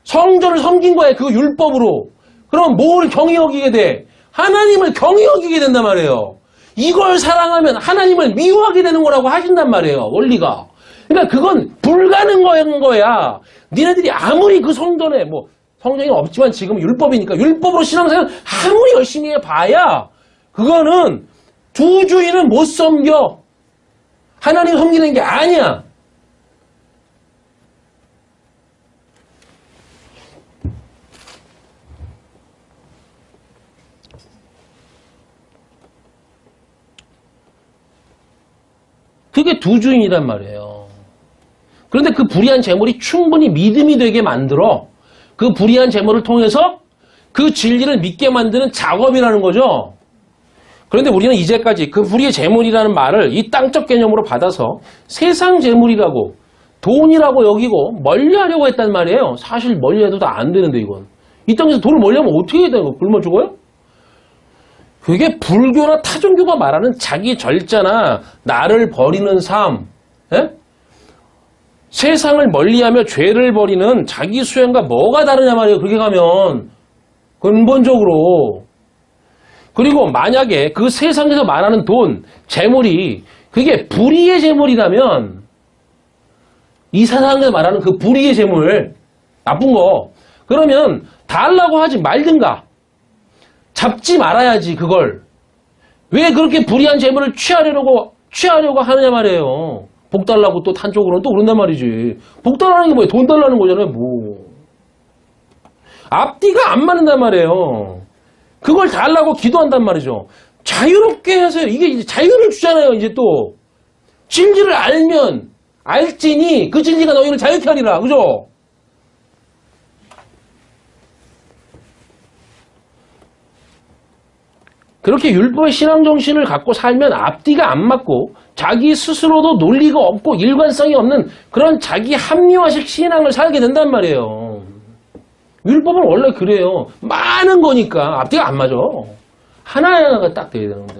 성전을 섬긴 거예요. 그 율법으로. 그럼 뭘 경히 여기게 돼? 하나님을 경히 여기게 된단 말이에요. 이걸 사랑하면 하나님을 미워하게 되는 거라고 하신단 말이에요. 원리가. 그러니까 그건 불가능한 거야. 니네들이 아무리 그 성전에 성전이 없지만 지금 율법이니까 율법으로 신앙생활 아무리 열심히 해봐야 그거는 두 주인은 못 섬겨. 하나님 섬기는 게 아니야. 그게 두 주인이란 말이에요. 그런데 그 불의한 재물이 충분히 믿음이 되게 만들어 그 불의한 재물을 통해서 그 진리를 믿게 만드는 작업이라는 거죠. 그런데 우리는 이제까지 그 불의의 재물이라는 말을 이 땅적 개념으로 받아서 세상 재물이라고 돈이라고 여기고 멀리하려고 했단 말이에요. 사실 멀리해도 다 안 되는데 이건. 이 땅에서 돈을 멀리하면 어떻게 해야 되는 거야? 굶어 죽어요? 그게 불교나 타종교가 말하는 자기 절자나 나를 버리는 삶, 예? 세상을 멀리하며 죄를 버리는 자기 수행과 뭐가 다르냐 말이에요. 그렇게 가면 근본적으로. 그리고 만약에 그 세상에서 말하는 돈, 재물이 그게 불의의 재물이라면 이 세상에서 말하는 그 불의의 재물, 나쁜 거, 그러면 달라고 하지 말든가 잡지 말아야지 그걸. 왜 그렇게 불의한 재물을 취하려고 하느냐 말이에요. 복 달라고 또 한쪽으로는 또 그런단 말이지. 복 달라는 게 뭐예요? 돈 달라는 거잖아요, 뭐. 앞뒤가 안 맞는단 말이에요. 그걸 달라고 기도한단 말이죠. 자유롭게 하세요. 이게 이제 자유를 주잖아요, 이제 또. 진리를 알면, 알지니 그 진리가 너희를 자유케 하리라. 그죠? 그렇게 율법의 신앙정신을 갖고 살면 앞뒤가 안 맞고 자기 스스로도 논리가 없고 일관성이 없는 그런 자기 합리화식 신앙을 살게 된단 말이에요. 율법은 원래 그래요. 많은 거니까 앞뒤가 안 맞아. 하나하나가 딱 돼야 되는데.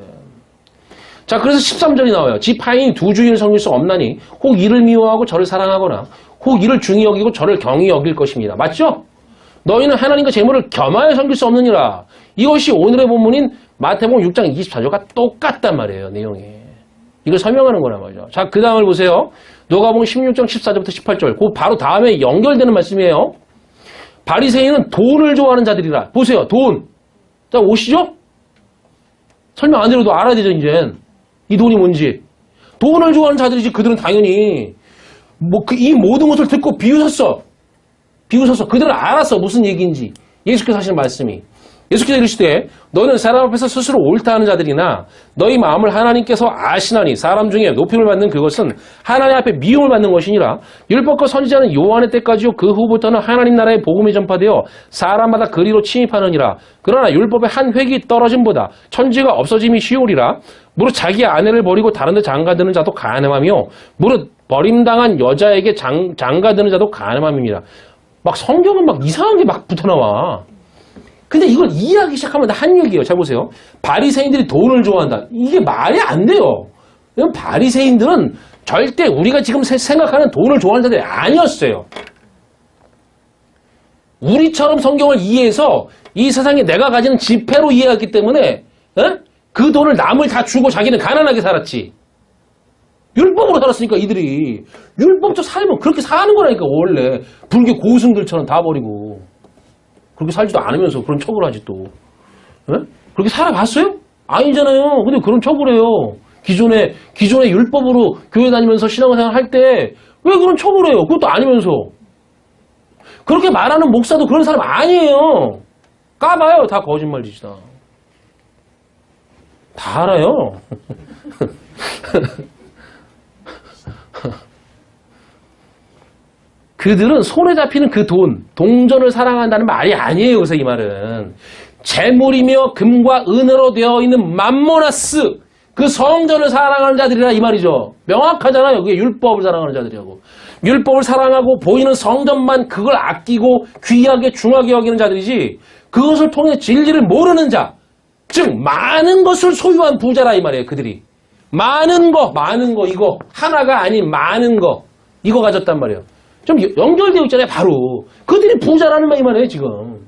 자, 그래서 13절이 나와요. 지 파인이 두 주인을 섬길 수 없나니 혹 이를 미워하고 저를 사랑하거나 혹 이를 중히 여기고 저를 경히 여길 것입니다. 맞죠? 너희는 하나님과 재물을 겸하여 섬길 수 없느니라. 이것이 오늘의 본문인 마태복음 6장 24절과 똑같단 말이에요. 내용이. 이걸 설명하는 거란 말이죠. 자, 그 다음을 보세요. 누가복음 16장 14절부터 18절. 그 바로 다음에 연결되는 말씀이에요. 바리새인은 돈을 좋아하는 자들이라. 보세요. 돈. 자, 오시죠? 설명 안 드려도 알아야 되죠, 이제. 이 돈이 뭔지. 돈을 좋아하는 자들이지. 그들은 당연히 이 모든 것을 듣고 비웃었어. 그들은 알았어. 무슨 얘기인지. 예수께서 하시는 말씀이. 예수께서 이르시되 너는 사람 앞에서 스스로 옳다 하는 자들이나 너희 마음을 하나님께서 아시나니 사람 중에 높임을 받는 그것은 하나님 앞에 미움을 받는 것이니라. 율법과 선지자는 요한의 때까지요 그 후부터는 하나님 나라의 복음이 전파되어 사람마다 그리로 침입하느니라. 그러나 율법의 한 획이 떨어짐보다 천지가 없어짐이 쉬우리라. 무릇 자기 아내를 버리고 다른 데 장가드는 자도 간음하며 무릇 버림당한 여자에게 장가드는 자도 간음함입니다. 막 성경은 막 이상한 게 막 붙어나와. 근데 이걸 이해하기 시작하면 한 얘기예요. 잘 보세요. 바리새인들이 돈을 좋아한다. 이게 말이 안 돼요. 왜냐면 바리새인들은 절대 우리가 지금 생각하는 돈을 좋아하는 자들이 아니었어요. 우리처럼 성경을 이해해서 이 세상에 내가 가지는 지폐로 이해했기 때문에 그 돈을 남을 다 주고 자기는 가난하게 살았지. 율법으로 살았으니까 이들이. 율법적 살면 그렇게 사는 거라니까 원래. 불교 고승들처럼 다 버리고. 그렇게 살지도 않으면서 그런 척을 하지 또. 그렇게 살아봤어요? 아니잖아요. 근데 그런 척을 해요. 기존에 율법으로 교회 다니면서 신앙생활 할 때 왜 그런 척을 해요? 그것도 아니면서. 그렇게 말하는 목사도 그런 사람 아니에요. 까봐요. 다 거짓말이시다. 다 알아요. 그들은 손에 잡히는 그 동전을 사랑한다는 말이 아니에요. 그래서 이 말은 재물이며 금과 은으로 되어 있는 맘모나스 그 성전을 사랑하는 자들이라 이 말이죠. 명확하잖아요. 그게 율법을 사랑하는 자들이라고. 율법을 사랑하고 보이는 성전만 그걸 아끼고 귀하게 중하게 여기는 자들이지 그것을 통해 진리를 모르는 자, 즉 많은 것을 소유한 부자라 이 말이에요. 그들이 많은 거 이거 하나가 아닌 많은 거 이거 가졌단 말이에요. 좀 연결되어 있잖아요. 바로 그들이 부자라는 말이에요. 지금.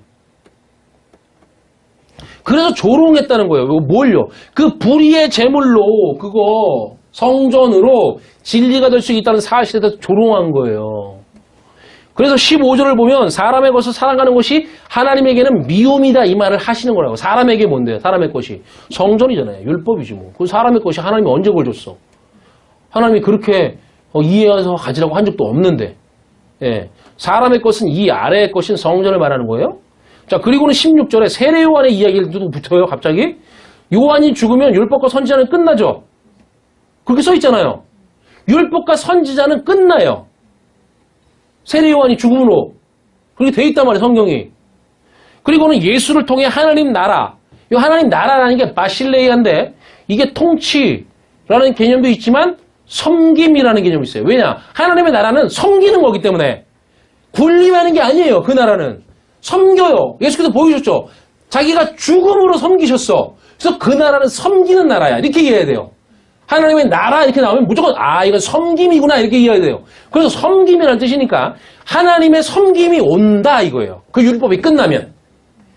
그래서 조롱했다는 거예요. 뭘요? 그 불의의 제물로 그거 성전으로 진리가 될 수 있다는 사실에 대해서 조롱한 거예요. 그래서 15절을 보면 사람의 것을 사랑하는 것이 하나님에게는 미움이다 이 말을 하시는 거라고. 사람에게 뭔데요? 사람의 것이 성전이잖아요. 율법이지 뭐. 그 사람의 것이 하나님이 언제 그걸 줬어? 하나님이 그렇게 이해해서 가지라고 한 적도 없는데. 예. 사람의 것은 이 아래의 것인 성전을 말하는 거예요. 자, 그리고는 16절에 세례 요한의 이야기도 붙어요, 갑자기. 요한이 죽으면 율법과 선지자는 끝나죠. 그렇게 써 있잖아요. 율법과 선지자는 끝나요. 세례 요한이 죽음으로. 그렇게 돼 있단 말이에요, 성경이. 그리고는 예수를 통해 하나님 나라. 이 하나님 나라라는 게 바실레이아인데 이게 통치라는 개념도 있지만 섬김이라는 개념이 있어요. 왜냐? 하나님의 나라는 섬기는 거기 때문에 군림하는 게 아니에요. 그 나라는. 섬겨요. 예수께서 보여주셨죠. 자기가 죽음으로 섬기셨어. 그래서 그 나라는 섬기는 나라야. 이렇게 이해해야 돼요. 하나님의 나라 이렇게 나오면 무조건 이건 섬김이구나 이렇게 이해해야 돼요. 그래서 섬김이라는 뜻이니까 하나님의 섬김이 온다 이거예요. 그 율법이 끝나면.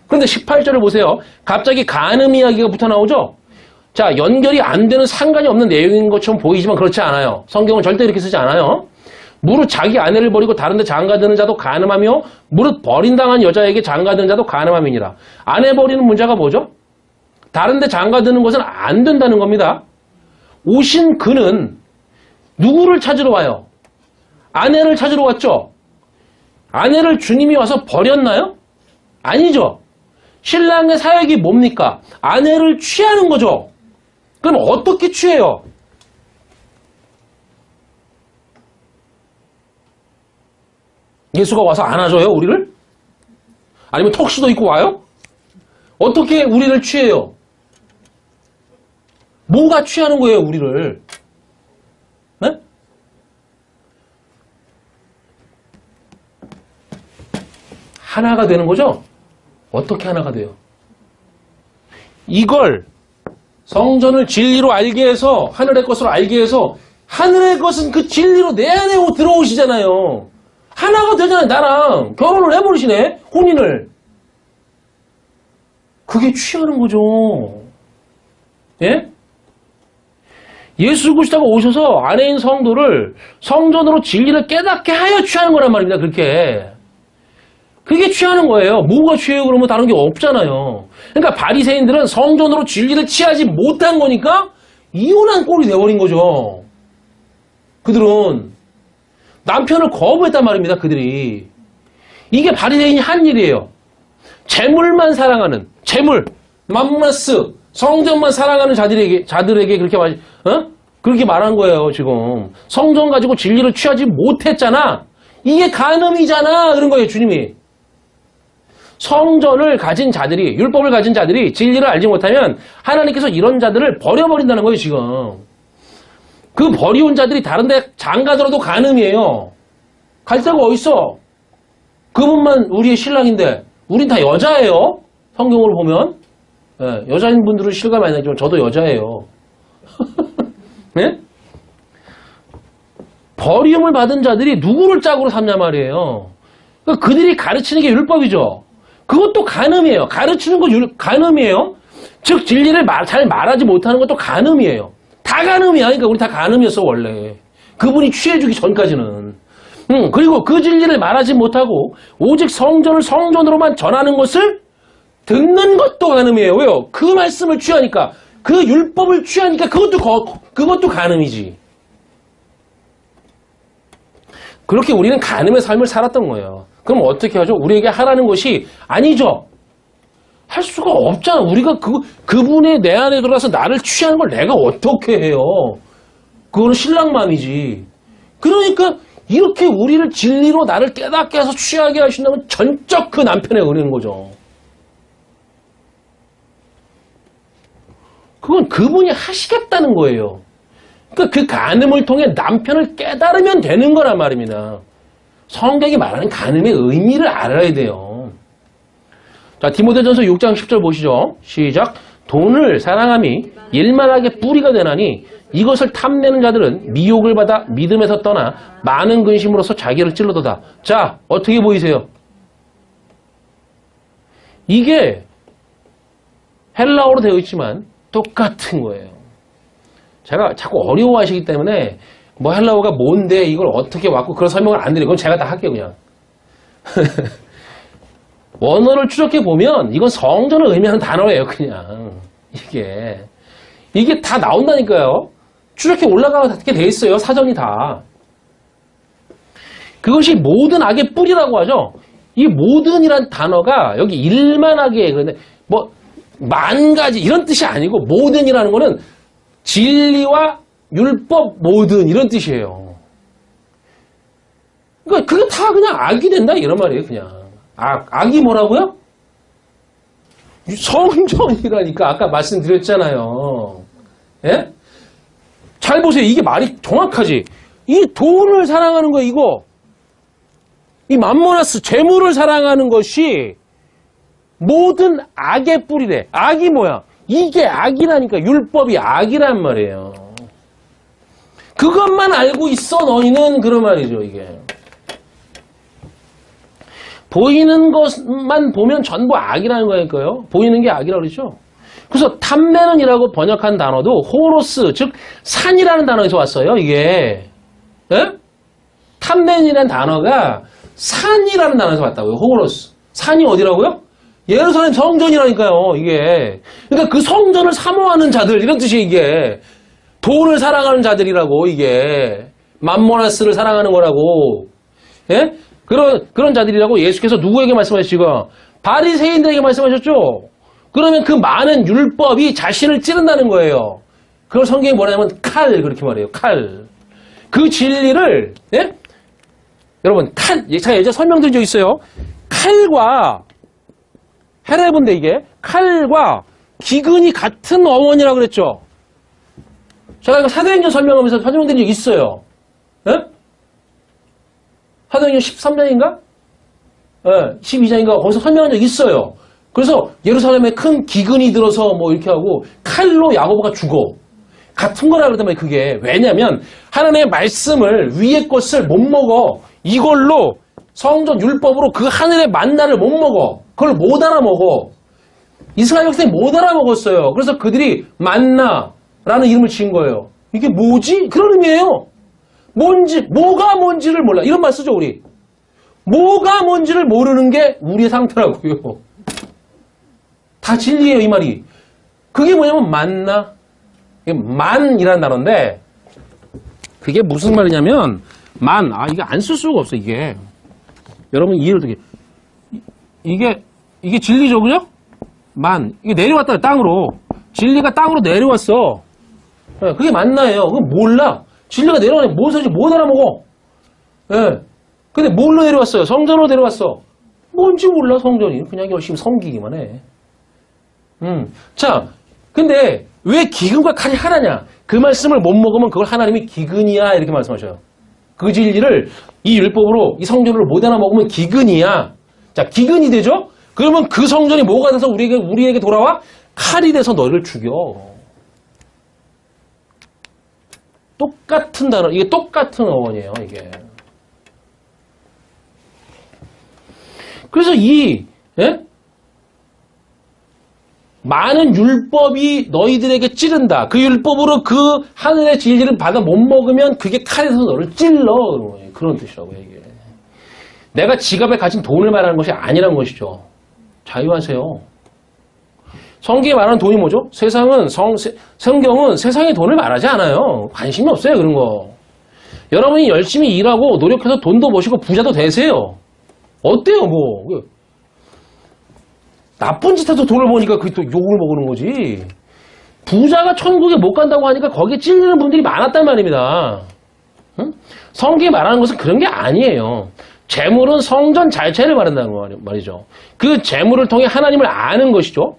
그런데 18절을 보세요. 갑자기 간음 이야기가 붙어 나오죠. 자, 연결이 안 되는 상관이 없는 내용인 것처럼 보이지만 그렇지 않아요. 성경은 절대 이렇게 쓰지 않아요. 무릇 자기 아내를 버리고 다른 데 장가드는 자도 간음하며 무릇 버림당한 여자에게 장가드는 자도 간음함이니라. 아내 버리는 문제가 뭐죠? 다른 데 장가드는 것은 안 된다는 겁니다. 오신 그는 누구를 찾으러 와요? 아내를 찾으러 왔죠? 아내를 주님이 와서 버렸나요? 아니죠. 신랑의 사역이 뭡니까? 아내를 취하는 거죠. 그럼 어떻게 취해요? 예수가 와서 안아줘요, 우리를? 아니면 턱시도 입고 와요? 어떻게 우리를 취해요? 뭐가 취하는 거예요, 우리를? 네? 하나가 되는 거죠? 어떻게 하나가 돼요? 이걸 성전을 진리로 알게 해서 하늘의 것으로 알게 해서 하늘의 것은 그 진리로 내 안에 들어오시잖아요. 하나가 되잖아요. 나랑 결혼을 해버리시네. 혼인을. 그게 취하는 거죠. 예? 예수 그리스도가 오셔서 안에 있는 성도를 성전으로 진리를 깨닫게 하여 취하는 거란 말입니다. 그게 취하는 거예요. 뭐가 취해요? 그러면 다른 게 없잖아요. 그러니까 바리새인들은 성전으로 진리를 취하지 못한 거니까 이혼한 꼴이 돼버린 거죠. 그들은 남편을 거부했단 말입니다. 그들이. 이게 바리새인이 한 일이에요. 재물만 사랑하는, 재물, 맘마스, 성전만 사랑하는 자들에게 그렇게 말한 거예요, 지금. 성전 가지고 진리를 취하지 못했잖아. 이게 간음이잖아. 그런 거예요, 주님이. 성전을 가진 자들이, 율법을 가진 자들이 진리를 알지 못하면 하나님께서 이런 자들을 버려버린다는 거예요, 지금. 그 버리온 자들이 다른 데 장가들어도 간음이에요. 갈 데가 어딨어? 그분만 우리의 신랑인데, 우린 다 여자예요. 성경으로 보면. 네, 여자인 분들은 실감 안 나지만 저도 여자예요. 네? 버림을 받은 자들이 누구를 짝으로 삼냐 말이에요. 그러니까 그들이 가르치는 게 율법이죠. 그것도 간음이에요. 가르치는 거 간음이에요. 즉 진리를 잘 말하지 못하는 것도 간음이에요. 다 간음이야. 그러니까 우리 다 간음이었어 원래. 그분이 취해주기 전까지는. 그리고 그 진리를 말하지 못하고 오직 성전을 성전으로만 전하는 것을 듣는 것도 간음이에요. 왜요? 그 말씀을 취하니까, 그 율법을 취하니까 그것도 간음이지. 그렇게 우리는 간음의 삶을 살았던 거예요. 그럼 어떻게 하죠? 우리에게 하라는 것이 아니죠. 할 수가 없잖아. 우리가 그분의 내 안에 들어와서 나를 취하는 걸 내가 어떻게 해요? 그거는 신랑 마음이지. 그러니까 이렇게 우리를 진리로 나를 깨닫게 해서 취하게 하신다면 전적 그 남편의 은혜인 거죠. 그건 그분이 하시겠다는 거예요. 그러니까 그 간음을 통해 남편을 깨달으면 되는 거란 말입니다. 성경이 말하는 간음의 의미를 알아야 돼요. 자, 디모데전서 6장 10절 보시죠. 시작. 돈을 사랑함이 일만하게 뿌리가 되나니 이것을 탐내는 자들은 미혹을 받아 믿음에서 떠나 많은 근심으로서 자기를 찔러도다. 자, 어떻게 보이세요? 이게 헬라어로 되어 있지만 똑같은 거예요. 제가 자꾸 어려워하시기 때문에 뭐 헬라어가 뭔데 이걸 어떻게 왔고 그런 설명을 안 드리고 그건 제가 다 할게요 그냥. 원어를 추적해 보면 이건 성전을 의미하는 단어예요 그냥. 이게 다 나온다니까요. 추적해 올라가게 돼 있어요. 사전이 다. 그것이 모든 악의 뿌리라고 하죠. 이 모든이란 단어가 여기 일만하게 그런데 뭐 만 가지 이런 뜻이 아니고 모든이라는 거는 진리와 율법 모든 이런 뜻이에요. 그러니까 그게 다 그냥 악이 된다 이런 말이에요. 그냥 악이 뭐라고요? 성전이라니까 아까 말씀드렸잖아요. 예? 잘 보세요. 이게 말이 정확하지. 이 돈을 사랑하는 거 이거 이 맘모나스 재물을 사랑하는 것이 모든 악의 뿌리래. 악이 뭐야? 이게 악이라니까. 율법이 악이란 말이에요. 그것만 알고 있어 너희는 그런 말이죠. 이게 보이는 것만 보면 전부 악이라는 거니까요. 보이는 게 악이라고 그러죠. 그래서 탐내는이라고 번역한 단어도 호로스, 즉 산이라는 단어에서 왔어요. 이게 예? 탐내는이라는 단어가 산이라는 단어에서 왔다고요. 호로스. 산이 어디라고요? 예루살렘 성전이라니까요, 이게. 그러니까 그 성전을 사모하는 자들, 이런 뜻이에요, 이게. 돈을 사랑하는 자들이라고, 이게. 맘모나스를 사랑하는 거라고. 예? 그런 자들이라고 예수께서 누구에게 말씀하시고? 바리새인들에게 말씀하셨죠? 그러면 그 많은 율법이 자신을 찌른다는 거예요. 그걸 성경이 뭐라냐면 칼, 그렇게 말해요, 칼. 그 진리를, 예? 여러분, 칼, 제가 예전에 설명드린 적 있어요. 칼과, 헤레브인데 이게, 칼과 기근이 같은 어원이라고 그랬죠. 제가 이거 사도행전 설명하면서 설명드린 적 있어요. 예? 사도행전 13장인가? 예, 12장인가? 거기서 설명한 적 있어요. 그래서 예루살렘에 큰 기근이 들어서 뭐 이렇게 하고, 칼로 야고보가 죽어. 같은 거라 그러단 말이에요, 그게. 왜냐면, 하나님의 말씀을, 위의 것을 못 먹어. 이걸로 성전 율법으로 그 하늘의 만나를 못 먹어. 그걸 못 알아먹어. 이스라엘 백성이 못 알아먹었어요. 그래서 그들이 만나라는 이름을 지은 거예요. 이게 뭐지? 그런 의미예요. 뭐가 뭔지를 몰라. 이런 말 쓰죠, 우리. 뭐가 뭔지를 모르는 게 우리의 상태라고요. 다 진리예요, 이 말이. 그게 뭐냐면 만나. 이게 만이라는 단어인데, 그게 무슨 말이냐면, 이게 안 쓸 수가 없어, 이게. 여러분 이해를 되게. 이게 진리죠, 그죠? 이게 내려왔다, 땅으로. 진리가 땅으로 내려왔어. 그게 만나예요. 그거 몰라. 진리가 내려가네. 뭔 소리인지 못 알아먹어. 예. 근데 뭘로 내려왔어요? 성전으로 내려왔어. 뭔지 몰라, 성전이. 그냥 열심히 섬기기만 해. 자, 근데 왜 기근과 칼이 하나냐? 그 말씀을 못 먹으면 그걸 하나님이 기근이야, 이렇게 말씀하셔요. 그 진리를 이 율법으로, 이 성전으로 못 알아먹으면 기근이야. 자, 기근이 되죠? 그러면 그 성전이 뭐가 돼서 우리에게 돌아와? 칼이 돼서 너를 죽여. 똑같은 단어, 이게 똑같은 어원이에요, 이게. 그래서 예? 많은 율법이 너희들에게 찌른다. 그 율법으로 그 하늘의 진리를 받아 못 먹으면 그게 칼에서 너를 찔러. 그런 뜻이라고요, 이게. 내가 지갑에 가진 돈을 말하는 것이 아니란 것이죠. 자유하세요. 성경에 말하는 돈이 뭐죠? 성경은 세상의 돈을 말하지 않아요. 관심이 없어요, 그런 거. 여러분이 열심히 일하고 노력해서 돈도 버시고 부자도 되세요. 어때요, 뭐. 나쁜 짓 해서 돈을 버니까 그게 또 욕을 먹는 거지. 부자가 천국에 못 간다고 하니까 거기에 찔리는 분들이 많았단 말입니다. 응? 성경이 말하는 것은 그런 게 아니에요. 재물은 성전 자체를 말한다는 말이죠. 그 재물을 통해 하나님을 아는 것이죠.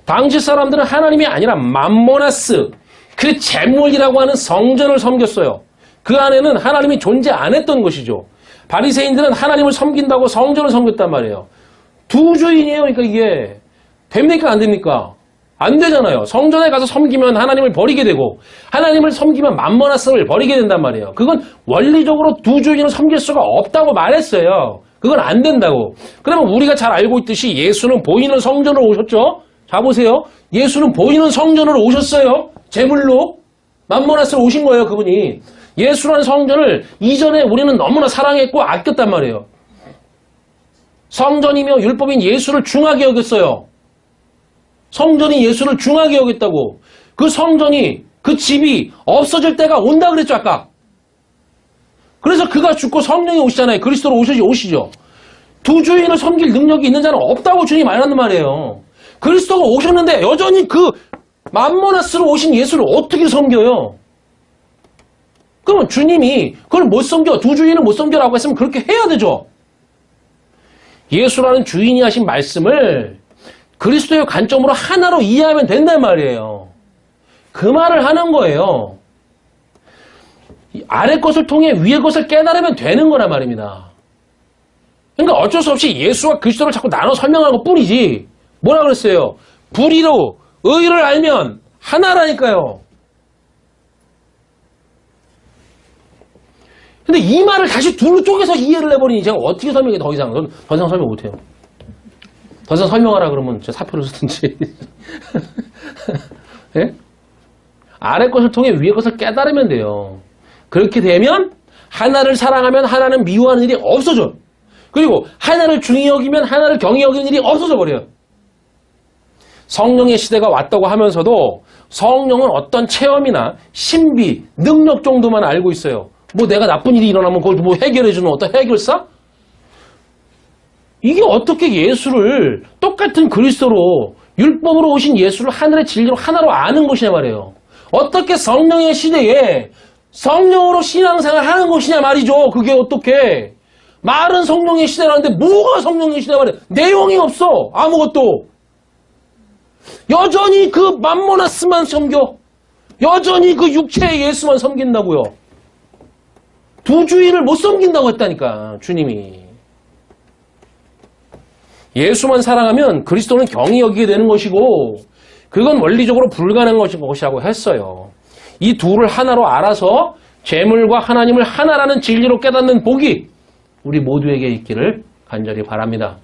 당시 사람들은 하나님이 아니라 맘모나스, 그 재물이라고 하는 성전을 섬겼어요. 그 안에는 하나님이 존재 안 했던 것이죠. 바리새인들은 하나님을 섬긴다고 성전을 섬겼단 말이에요. 두 주인이에요. 그러니까 이게 됩니까? 안 됩니까? 안 되잖아요. 성전에 가서 섬기면 하나님을 버리게 되고 하나님을 섬기면 맘모나스를 버리게 된단 말이에요. 그건 원리적으로 두 주인을 섬길 수가 없다고 말했어요. 그건 안 된다고. 그러면 우리가 잘 알고 있듯이 예수는 보이는 성전으로 오셨죠? 자 보세요. 예수는 보이는 성전으로 오셨어요. 제물로 맘모나스로 오신 거예요. 그분이. 예수라는 성전을 이전에 우리는 너무나 사랑했고 아꼈단 말이에요. 성전이며 율법인 예수를 중하게 여겼어요. 성전이 예수를 중하게 여겼다고. 그 성전이, 그 집이 없어질 때가 온다 그랬죠, 아까. 그래서 그가 죽고 성령이 오시잖아요. 그리스도로 오시죠. 두 주인을 섬길 능력이 있는 자는 없다고 주님이 말하는 말이에요. 그리스도가 오셨는데 여전히 그 맘모나스로 오신 예수를 어떻게 섬겨요? 그러면 주님이 그걸 못 섬겨, 두 주인을 못 섬겨라고 했으면 그렇게 해야 되죠. 예수라는 주인이 하신 말씀을 그리스도의 관점으로 하나로 이해하면 된단 말이에요. 그 말을 하는 거예요. 아래 것을 통해 위의 것을 깨달으면 되는 거란 말입니다. 그러니까 어쩔 수 없이 예수와 그리스도를 자꾸 나눠 설명하는 것 뿐이지. 뭐라 그랬어요? 불의로 의를 알면 하나라니까요. 근데 이 말을 다시 둘로 쪼개서 이해를 해버리니 제가 어떻게 설명해? 더 이상 설명 못해요. 더 이상 설명하라 그러면 제가 사표를 쓰든지. 네? 아래 것을 통해 위의 것을 깨달으면 돼요. 그렇게 되면 하나를 사랑하면 하나는 미워하는 일이 없어져. 그리고 하나를 중히 여기면 하나를 경히 여기는 일이 없어져 버려요. 성령의 시대가 왔다고 하면서도 성령은 어떤 체험이나 신비, 능력 정도만 알고 있어요. 뭐 내가 나쁜 일이 일어나면 그걸 뭐 해결해주는 어떤 해결사? 이게 어떻게 예수를 똑같은 그리스도로 율법으로 오신 예수를 하늘의 진리로 하나로 아는 것이냐 말이에요. 어떻게 성령의 시대에 성령으로 신앙생활 하는 것이냐 말이죠. 그게 어떻게 말은 성령의 시대라는데 뭐가 성령의 시대 말이에요. 내용이 없어. 아무것도. 여전히 그 맘모나스만 섬겨. 여전히 그 육체의 예수만 섬긴다고요. 두 주인을 못 섬긴다고 했다니까 주님이. 예수만 사랑하면 그리스도는 경히 여기게 되는 것이고 그건 원리적으로 불가능한 것이라고 했어요. 이 둘을 하나로 알아서 재물과 하나님을 하나라는 진리로 깨닫는 복이 우리 모두에게 있기를 간절히 바랍니다.